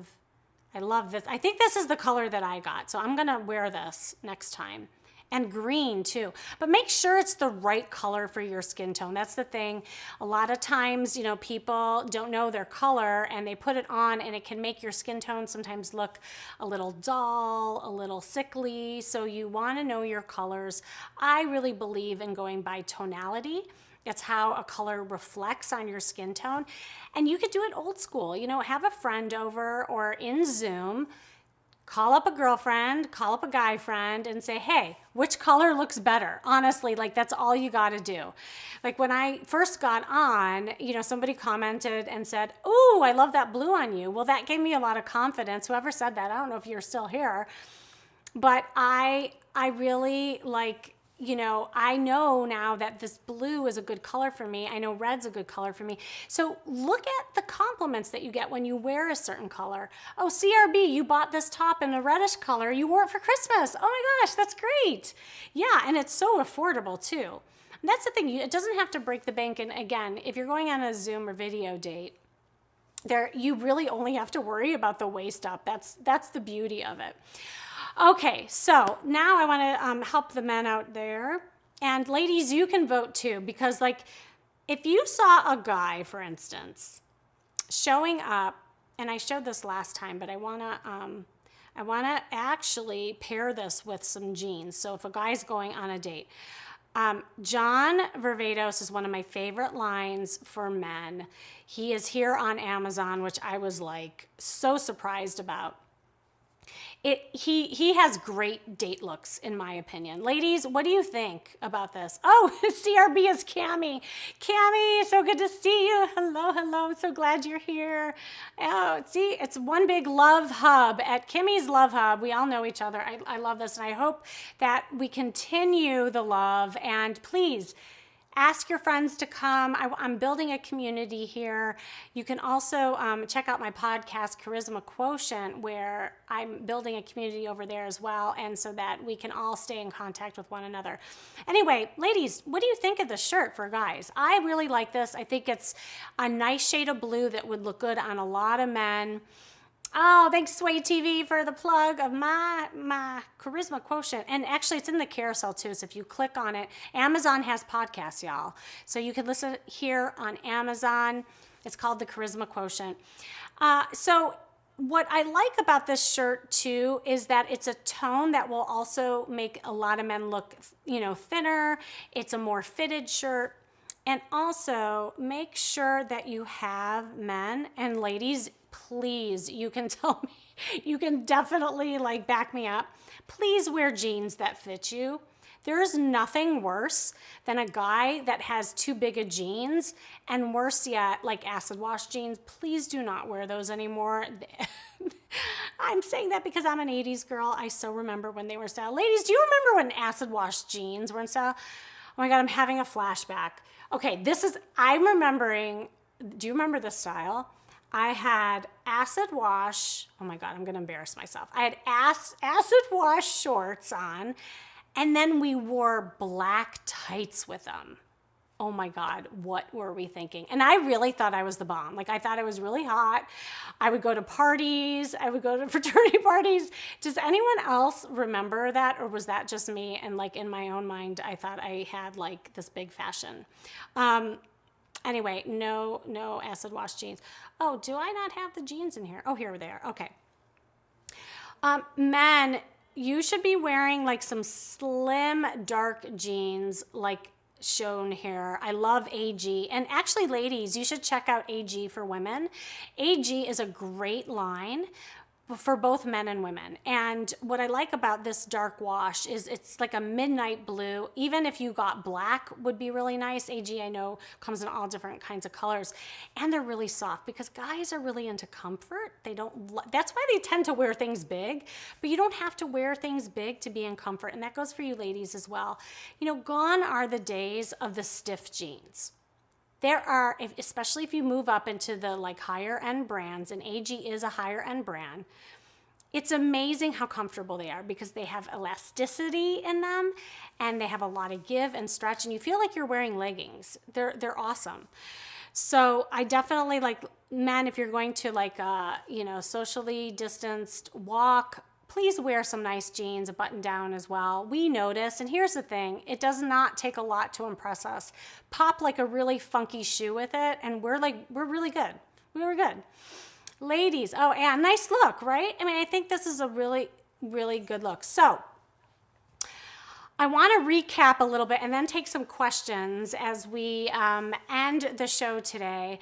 Speaker 5: love this. I think this is the color that I got, so I'm gonna wear this next time. And green too, but make sure it's the right color for your skin tone. That's the thing. A lot of times, people don't know their color and they put it on, and it can make your skin tone sometimes look a little dull, a little sickly. So you want to know your colors. I really believe in going by tonality. It's how a color reflects on your skin tone. And you could do it old school, have a friend over or in Zoom. Call up a girlfriend, call up a guy friend and say, hey, which color looks better? Honestly, like that's all you got to do. Like when I first got on, somebody commented and said, ooh, I love that blue on you. Well, that gave me a lot of confidence. Whoever said that, I don't know if you're still here, but I really like, I know now that this blue is a good color for me. I know red's a good color for me. So look at the compliments that you get when you wear a certain color. Oh, CRB, you bought this top in a reddish color. You wore it for Christmas. Oh my gosh, that's great. Yeah, and it's so affordable too. And that's the thing. It doesn't have to break the bank. And again, if you're going on a Zoom or video date, you really only have to worry about the waist up. That's the beauty of it. Okay, so now I want to help the men out there. And ladies, you can vote too, because like if you saw a guy, for instance, showing up, and I showed this last time, but I want to actually pair this with some jeans. So if a guy's going on a date, John Varvatos is one of my favorite lines for men. He is here on Amazon, which I was like so surprised about. He has great date looks, in my opinion. Ladies, what do you think about this? Oh, CRB is Cammy. Cammy, so good to see you. Hello, hello. I'm so glad you're here. Oh, see, it's one big love hub at Kimmy's Love Hub. We all know each other. I love this, and I hope that we continue the love. And please, ask your friends to come. I'm building a community here. You can also check out my podcast, Charisma Quotient, where I'm building a community over there as well, and so that we can all stay in contact with one another. Anyway, ladies, what do you think of this shirt for guys? I really like this. I think it's a nice shade of blue that would look good on a lot of men. Oh, thanks Sway TV for the plug of my Charisma Quotient. And actually it's in the carousel too. So if you click on it, Amazon has podcasts, y'all. So you can listen here on Amazon. It's called the Charisma Quotient. So what I like about this shirt too is that it's a tone that will also make a lot of men look, thinner. It's a more fitted shirt. And also make sure that you have men and ladies, please, you can tell me, you can definitely like back me up. Please wear jeans that fit you. There's nothing worse than a guy that has too big of jeans, and worse yet, like acid wash jeans. Please do not wear those anymore. I'm saying that because I'm an 80s girl. I so remember when they were style. Ladies, do you remember when acid wash jeans were in style? Oh my God, I'm having a flashback. Okay, I'm remembering, do you remember this style? I had acid wash, oh my God, I'm gonna embarrass myself. I had acid wash shorts on, and then we wore black tights with them. Oh my God, what were we thinking? And I really thought I was the bomb. Like I thought I was really hot. I would go to parties, I would go to fraternity parties. Does anyone else remember that, or was that just me? And like in my own mind, I thought I had like this big fashion. Anyway, no acid wash jeans. Oh, do I not have the jeans in here? Oh, here they are. Okay. Men, you should be wearing like some slim, dark jeans like shown here. I love AG. And actually, ladies, you should check out AG for women. AG is a great line for both men and women. And what I like about this dark wash is it's like a midnight blue. Even if you got black would be really nice. AG, I know, comes in all different kinds of colors. And they're really soft because guys are really into comfort. That's why they tend to wear things big, but you don't have to wear things big to be in comfort. And that goes for you ladies as well. Gone are the days of the stiff jeans. There are, especially if you move up into the like higher end brands, and AG is a higher end brand, it's amazing how comfortable they are because they have elasticity in them and they have a lot of give and stretch, and you feel like you're wearing leggings. They're awesome. So I definitely like men, if you're going to like socially distanced walk, please wear some nice jeans, a button down as well. We notice, and here's the thing, it does not take a lot to impress us. Pop like a really funky shoe with it, and we're really good. We were good. Ladies, oh, and nice look, right? I mean, I think this is a really, really good look. So I want to recap a little bit and then take some questions as we end the show today.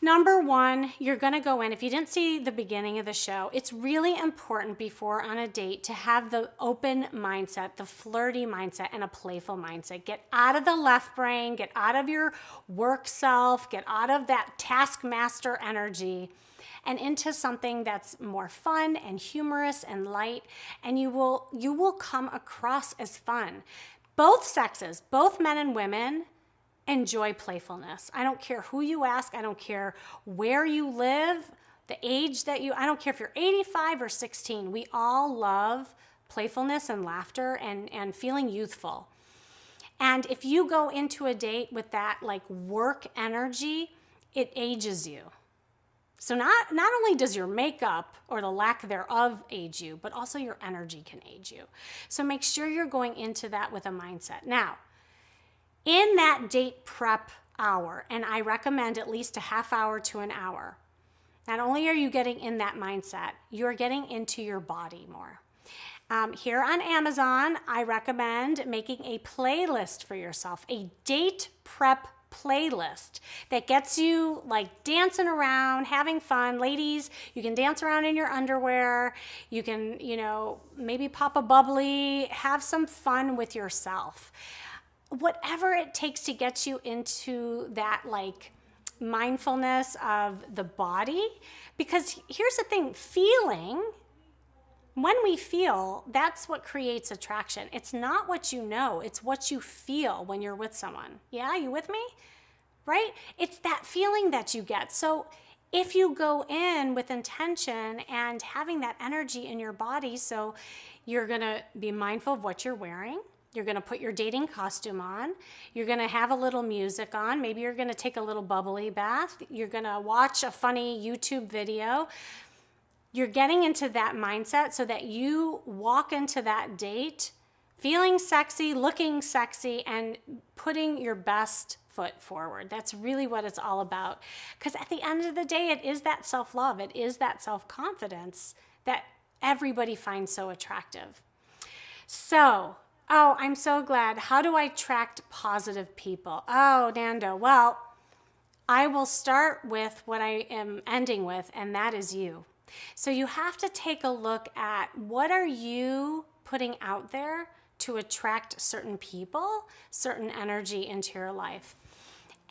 Speaker 5: Number one, you're going to go in. If you didn't see the beginning of the show, it's really important before on a date to have the open mindset, the flirty mindset, and a playful mindset. Get out of the left brain, get out of your work self, get out of that taskmaster energy and into something that's more fun and humorous and light, and you will come across as fun. Both sexes, both men and women, enjoy playfulness. I don't care who you ask. I don't care where you live, the age that I don't care if you're 85 or 16. We all love playfulness and laughter and feeling youthful. And if you go into a date with that like work energy, it ages you. So not only does your makeup or the lack thereof age you, but also your energy can age you. So make sure you're going into that with a mindset. Now, in that date prep hour, and I recommend at least a half hour to an hour, not only are you getting in that mindset, you're getting into your body more. Here on Amazon, I recommend making a playlist for yourself, a date prep playlist that gets you like dancing around, having fun. Ladies, you can dance around in your underwear. You can, maybe pop a bubbly, have some fun with yourself. Whatever it takes to get you into that like mindfulness of the body. Because here's the thing, when we feel, that's what creates attraction. It's not what you know, it's what you feel when you're with someone. Yeah, you with me? Right? It's that feeling that you get. So if you go in with intention and having that energy in your body, so you're gonna be mindful of what you're wearing, you're gonna put your dating costume on, you're gonna have a little music on, maybe you're gonna take a little bubbly bath, you're gonna watch a funny YouTube video. You're getting into that mindset so that you walk into that date feeling sexy, looking sexy, and putting your best foot forward. That's really what it's all about. Because at the end of the day, it is that self-love, it is that self-confidence that everybody finds so attractive. So, I'm so glad. How do I attract positive people? Oh, Nando, well, I will start with what I am ending with, and that is you. So you have to take a look at what are you putting out there to attract certain people, certain energy into your life.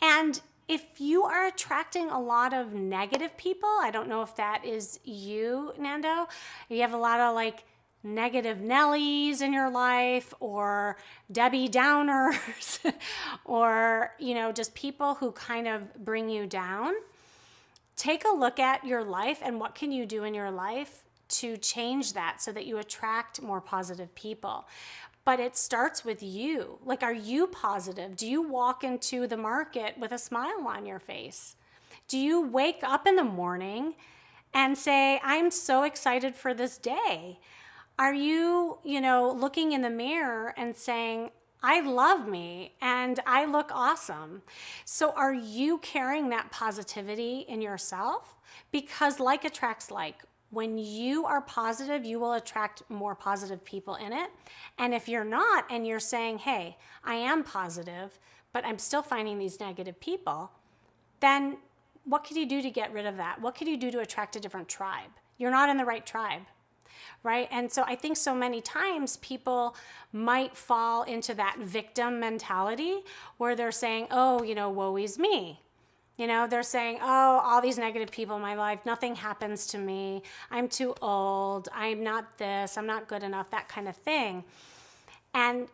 Speaker 5: And if you are attracting a lot of negative people, I don't know if that is you, Nando, you have a lot of like negative Nellies in your life or Debbie Downers or, just people who kind of bring you down. Take a look at your life and what can you do in your life to change that so that you attract more positive people. But it starts with you. Like, are you positive? Do you walk into the market with a smile on your face? Do you wake up in the morning and say, I'm so excited for this day? Are you, looking in the mirror and saying, I love me and I look awesome? So are you carrying that positivity in yourself? Because like attracts like. When you are positive, you will attract more positive people in it. And if you're not, and you're saying, hey, I am positive, but I'm still finding these negative people, then what could you do to get rid of that? What could you do to attract a different tribe? You're not in the right tribe. Right? And so I think so many times people might fall into that victim mentality where they're saying, oh, woe is me. They're saying, oh, all these negative people in my life, nothing happens to me. I'm too old. I'm not this. I'm not good enough, that kind of thing. And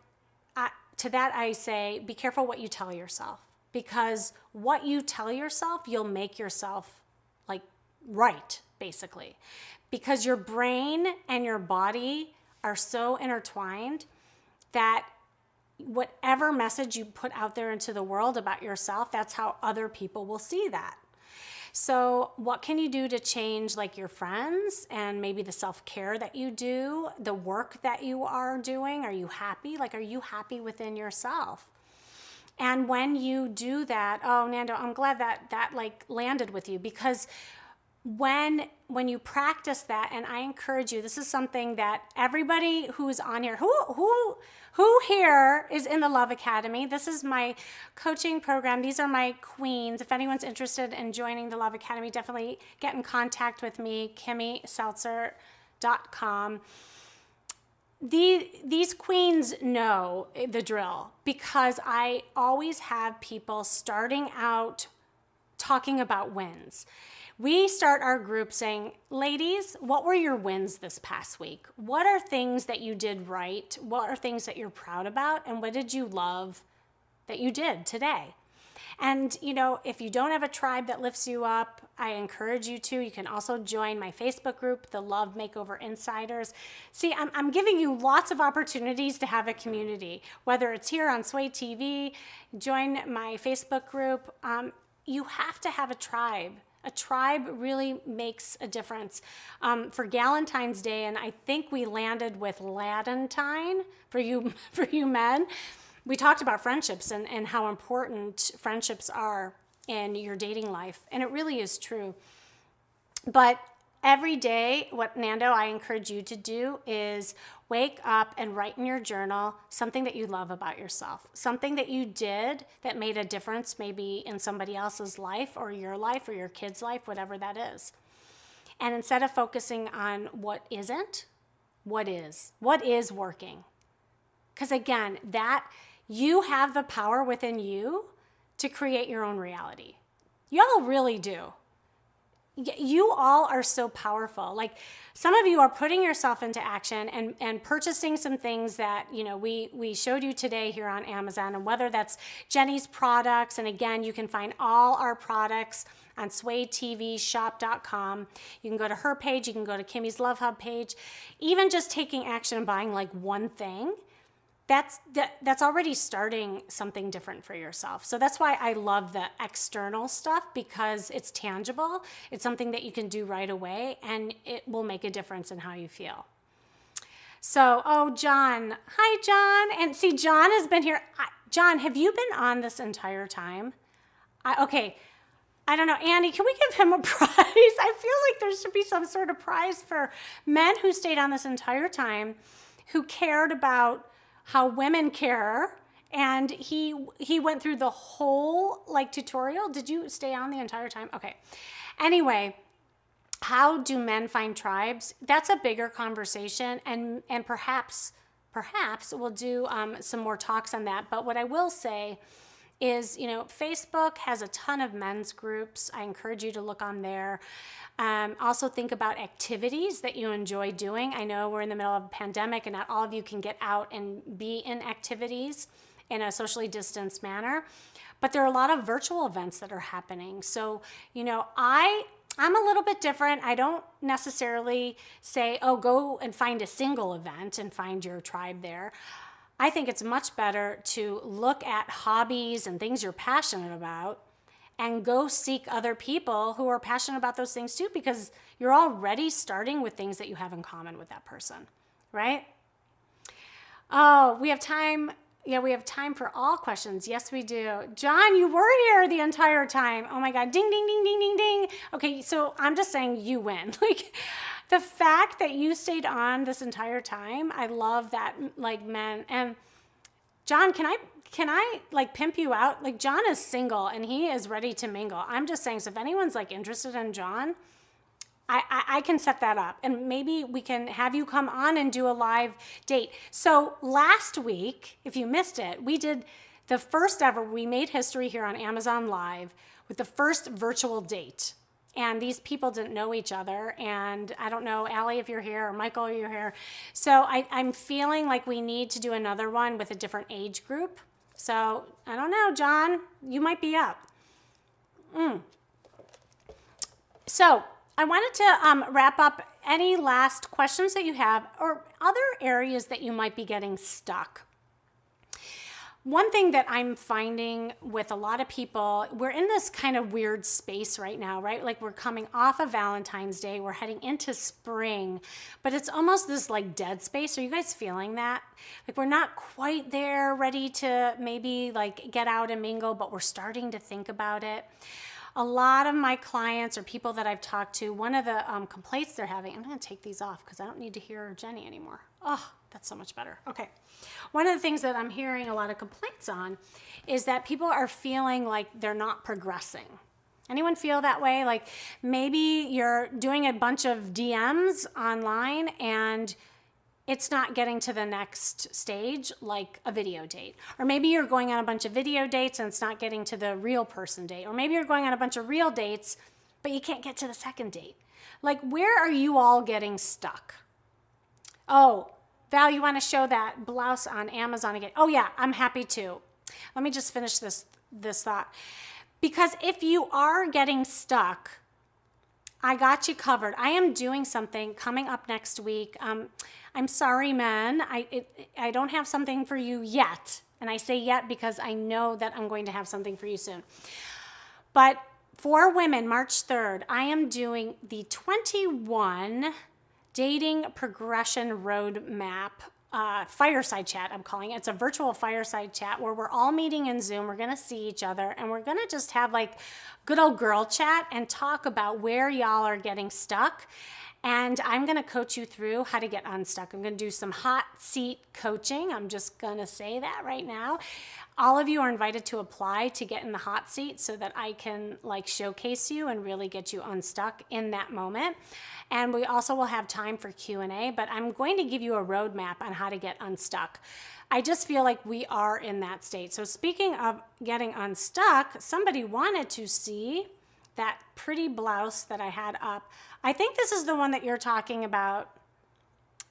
Speaker 5: to that I say, be careful what you tell yourself, because what you tell yourself, you'll make yourself like right, basically. Because your brain and your body are so intertwined that whatever message you put out there into the world about yourself, that's how other people will see that. So what can you do to change like your friends and maybe the self-care that you do, the work that you are doing? Are you happy? Like, are you happy within yourself? And when you do that, oh, Nando, I'm glad that like landed with you, because when you practice that, and I encourage you, this is something that everybody who's on here, who here is in the Love Academy? This is my coaching program. These are my queens. If anyone's interested in joining the Love Academy, definitely get in contact with me, KimmySeltzer.com. These queens know the drill, because I always have people starting out talking about wins. We start our group saying, ladies, what were your wins this past week? What are things that you did right? What are things that you're proud about? And what did you love that you did today? And, if you don't have a tribe that lifts you up, I encourage you to. You can also join my Facebook group, the Love Makeover Insiders. See, I'm giving you lots of opportunities to have a community, whether it's here on Sway TV, join my Facebook group. you have to have a tribe. A tribe really makes a difference. For Galentine's Day, and I think we landed with Ladentine for you men, we talked about friendships and how important friendships are in your dating life. And it really is true. But every day, what Nando, I encourage you to do is wake up and write in your journal something that you love about yourself, something that you did that made a difference maybe in somebody else's life or your kid's life, whatever that is. And instead of focusing on what isn't, what is working? Because again, that you have the power within you to create your own reality. Y'all really do. You all are so powerful. Like some of you are putting yourself into action and purchasing some things that, you know, we showed you today here on Amazon, and whether that's Jenny's products. And again, you can find all our products on SwayTVshop.com. You can go to her page. You can go to Kimmy's Love Hub page. Even just taking action and buying like one thing, that's already starting something different for yourself. So that's why I love the external stuff, because it's tangible. It's something that you can do right away, and it will make a difference in how you feel. So, oh, John. Hi, John. And see, John has been here. John, have you been on this entire time? Okay. I don't know. Annie, can we give him a prize? I feel like there should be some sort of prize for men who stayed on this entire time, who cared about how women care, and he went through the whole like tutorial. Did you stay on the entire time? Okay. Anyway, how do men find tribes? That's a bigger conversation, and perhaps we'll do some more talks on that. But what I will say is, you know, Facebook has a ton of men's groups. I encourage you to look on there. Also think about activities that you enjoy doing. I know we're in the middle of a pandemic and not all of you can get out and be in activities in a socially distanced manner, but there are a lot of virtual events that are happening. So, you know, I'm a little bit different. I don't necessarily say, oh, go and find a single event and find your tribe there. I think it's much better to look at hobbies and things you're passionate about and go seek other people who are passionate about those things too, because you're already starting with things that you have in common with that person, right? Oh, we have time. Yeah, we have time for all questions. Yes, we do. John, you were here the entire time. Oh my God, ding, ding, ding, ding, ding, ding. Okay, so I'm just saying you win. Like the fact that you stayed on this entire time, I love that, like men. And John, can I like pimp you out? Like John is single and he is ready to mingle. I'm just saying, so if anyone's like interested in John, I can set that up, and maybe we can have you come on and do a live date. So last week, if you missed it, we did the first ever, we made history here on Amazon Live with the first virtual date. And these people didn't know each other. And I don't know, Allie, if you're here, or Michael, if you're here. So I'm feeling like we need to do another one with a different age group. So I don't know, John, you might be up. So I wanted to wrap up any last questions that you have or other areas that you might be getting stuck. One thing that I'm finding with a lot of people, we're in this kind of weird space right now, right? Like we're coming off of Valentine's Day, we're heading into spring, but it's almost this like dead space. Are you guys feeling that? Like we're not quite there, ready to maybe like get out and mingle, but we're starting to think about it. A lot of my clients or people that I've talked to, one of the complaints they're having, I'm going to take these off because I don't need to hear Jenny anymore. Oh, that's so much better. Okay. One of the things that I'm hearing a lot of complaints on is that people are feeling like they're not progressing. Anyone feel that way? Like maybe you're doing a bunch of DMs online and it's not getting to the next stage, like a video date. Or maybe you're going on a bunch of video dates and it's not getting to the real person date. Or maybe you're going on a bunch of real dates, but you can't get to the second date. Like, where are you all getting stuck? Oh, Val, you want to show that blouse on Amazon again? Oh yeah, I'm happy to. Let me just finish this thought. Because if you are getting stuck, I got you covered. I am doing something coming up next week. I'm sorry, men. I don't have something for you yet. And I say yet because I know that I'm going to have something for you soon. But for women, March 3rd, I am doing the 21 dating progression roadmap fireside chat, I'm calling it. It's a virtual fireside chat where we're all meeting in Zoom. We're going to see each other and we're going to just have like good old girl chat and talk about where y'all are getting stuck. And I'm going to coach you through how to get unstuck. I'm going to do some hot seat coaching. I'm just going to say that right now. All of you are invited to apply to get in the hot seat so that I can like showcase you and really get you unstuck in that moment. And we also will have time for Q&A, but I'm going to give you a roadmap on how to get unstuck. I just feel like we are in that state. So speaking of getting unstuck, somebody wanted to see that pretty blouse that I had up. I think this is the one that you're talking about,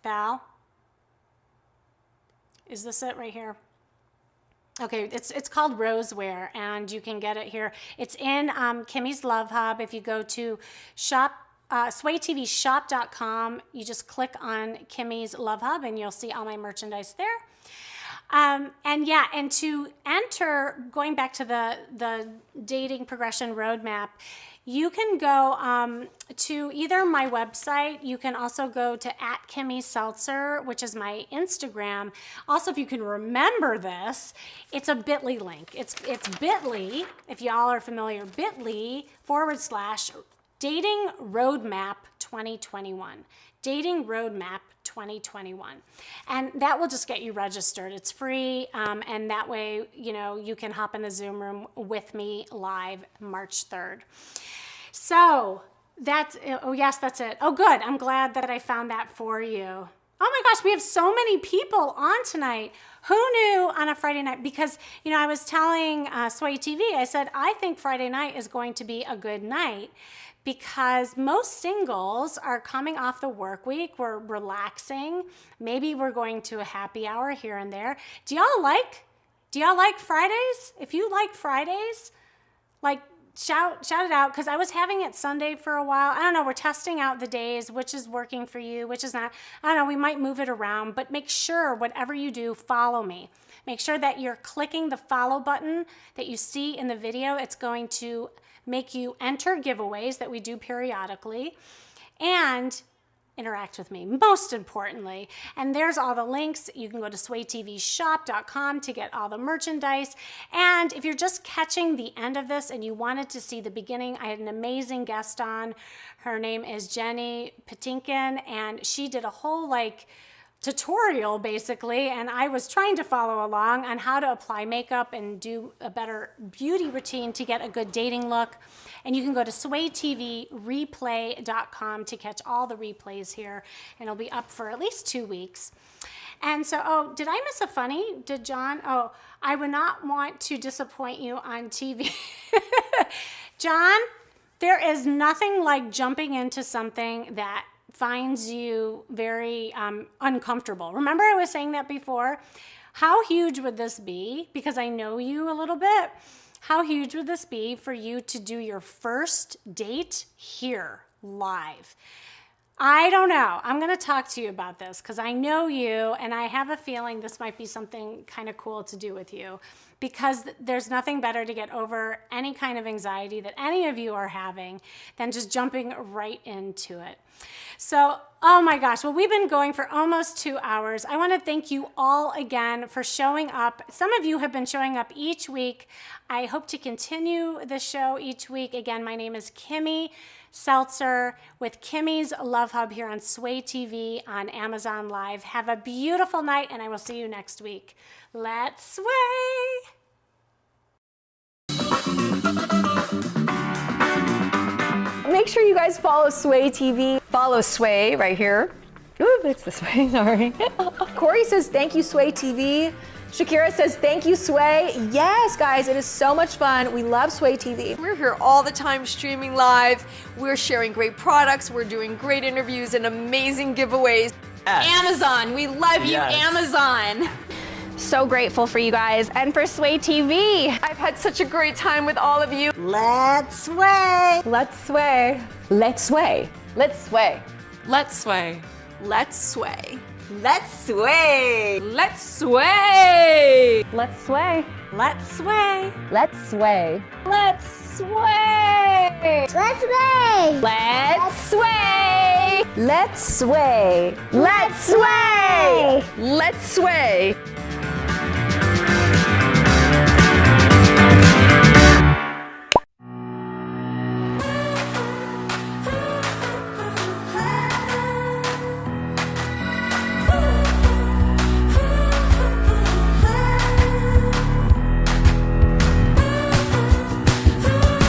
Speaker 5: Val. Is this it right here? Okay, it's called Rosewear, and you can get it here. It's in Kimmy's Love Hub. If you go to swaytvshop.com, you just click on Kimmy's Love Hub, and you'll see all my merchandise there. And to enter, going back to the dating progression roadmap, you can go to either my website. You can also go to @KimmySeltzer, which is my Instagram. Also, if you can remember this, it's a bit.ly link. It's bit.ly, if y'all are familiar, bit.ly/dating roadmap 2021. Dating roadmap 2021. And that will just get you registered. It's free. And that way, you can hop in the Zoom room with me live March 3rd. So that's it. Oh yes, that's it. Oh good, I'm glad that I found that for you. Oh my gosh, we have so many people on tonight. Who knew on a Friday night? Because, I was telling Sway TV, I said, I think Friday night is going to be a good night because most singles are coming off the work week. We're relaxing. Maybe we're going to a happy hour here and there. Do y'all like Fridays? If you like Fridays, shout it out, because I was having it Sunday for a while. I don't know, we're testing out the days, which is working for you, which is not. I don't know, we might move it around, but make sure whatever you do, follow me. Make sure that you're clicking the follow button that you see in the video. It's going to make you enter giveaways that we do periodically and interact with me, most importantly. And there's all the links. You can go to swaytvshop.com to get all the merchandise. And if you're just catching the end of this and you wanted to see the beginning, I had an amazing guest on. Her name is Jenny Patinkin, and she did a whole tutorial basically, and I was trying to follow along on how to apply makeup and do a better beauty routine to get a good dating look. And you can go to swaytvreplay.com to catch all the replays here, and it'll be up for at least 2 weeks. And so, did I miss a funny? Did John? Oh, I would not want to disappoint you on TV. John, there is nothing like jumping into something that finds you very uncomfortable. Remember I was saying that before? How huge would this be? Because I know you a little bit. How huge would this be for you to do your first date here live? I don't know. I'm going to talk to you about this because I know you, and I have a feeling this might be something kind of cool to do with you, because there's nothing better to get over any kind of anxiety that any of you are having than just jumping right into it. So, oh my gosh, well, we've been going for almost 2 hours. I want to thank you all again for showing up. Some of you have been showing up each week. I hope to continue the show each week. Again, my name is Kimmy Seltzer with Kimmy's Love Hub here on Sway TV on Amazon Live. Have a beautiful night, and I will see you next week. Let's sway!
Speaker 2: Make sure you guys follow Sway TV. Follow Sway right here. Ooh, it's this way, sorry. Corey says, thank you, Sway TV. Shakira says, thank you, Sway. Yes, guys, it is so much fun. We love Sway TV.
Speaker 4: We're here all the time streaming live. We're sharing great products. We're doing great interviews and amazing giveaways.
Speaker 1: Amazon, we love you, Amazon.
Speaker 2: So grateful for you guys and for Sway TV.
Speaker 4: I've had such a great time with all of you.
Speaker 6: Let's sway.
Speaker 2: Let's sway. Let's sway. Let's sway.
Speaker 1: Let's sway.
Speaker 4: Let's sway.
Speaker 6: Let's sway.
Speaker 1: Let's sway.
Speaker 2: Let's sway.
Speaker 5: Let's sway.
Speaker 2: Let's sway.
Speaker 1: Let's sway.
Speaker 6: Let's sway.
Speaker 2: Let's sway. Let's sway. Let's sway. Let's sway.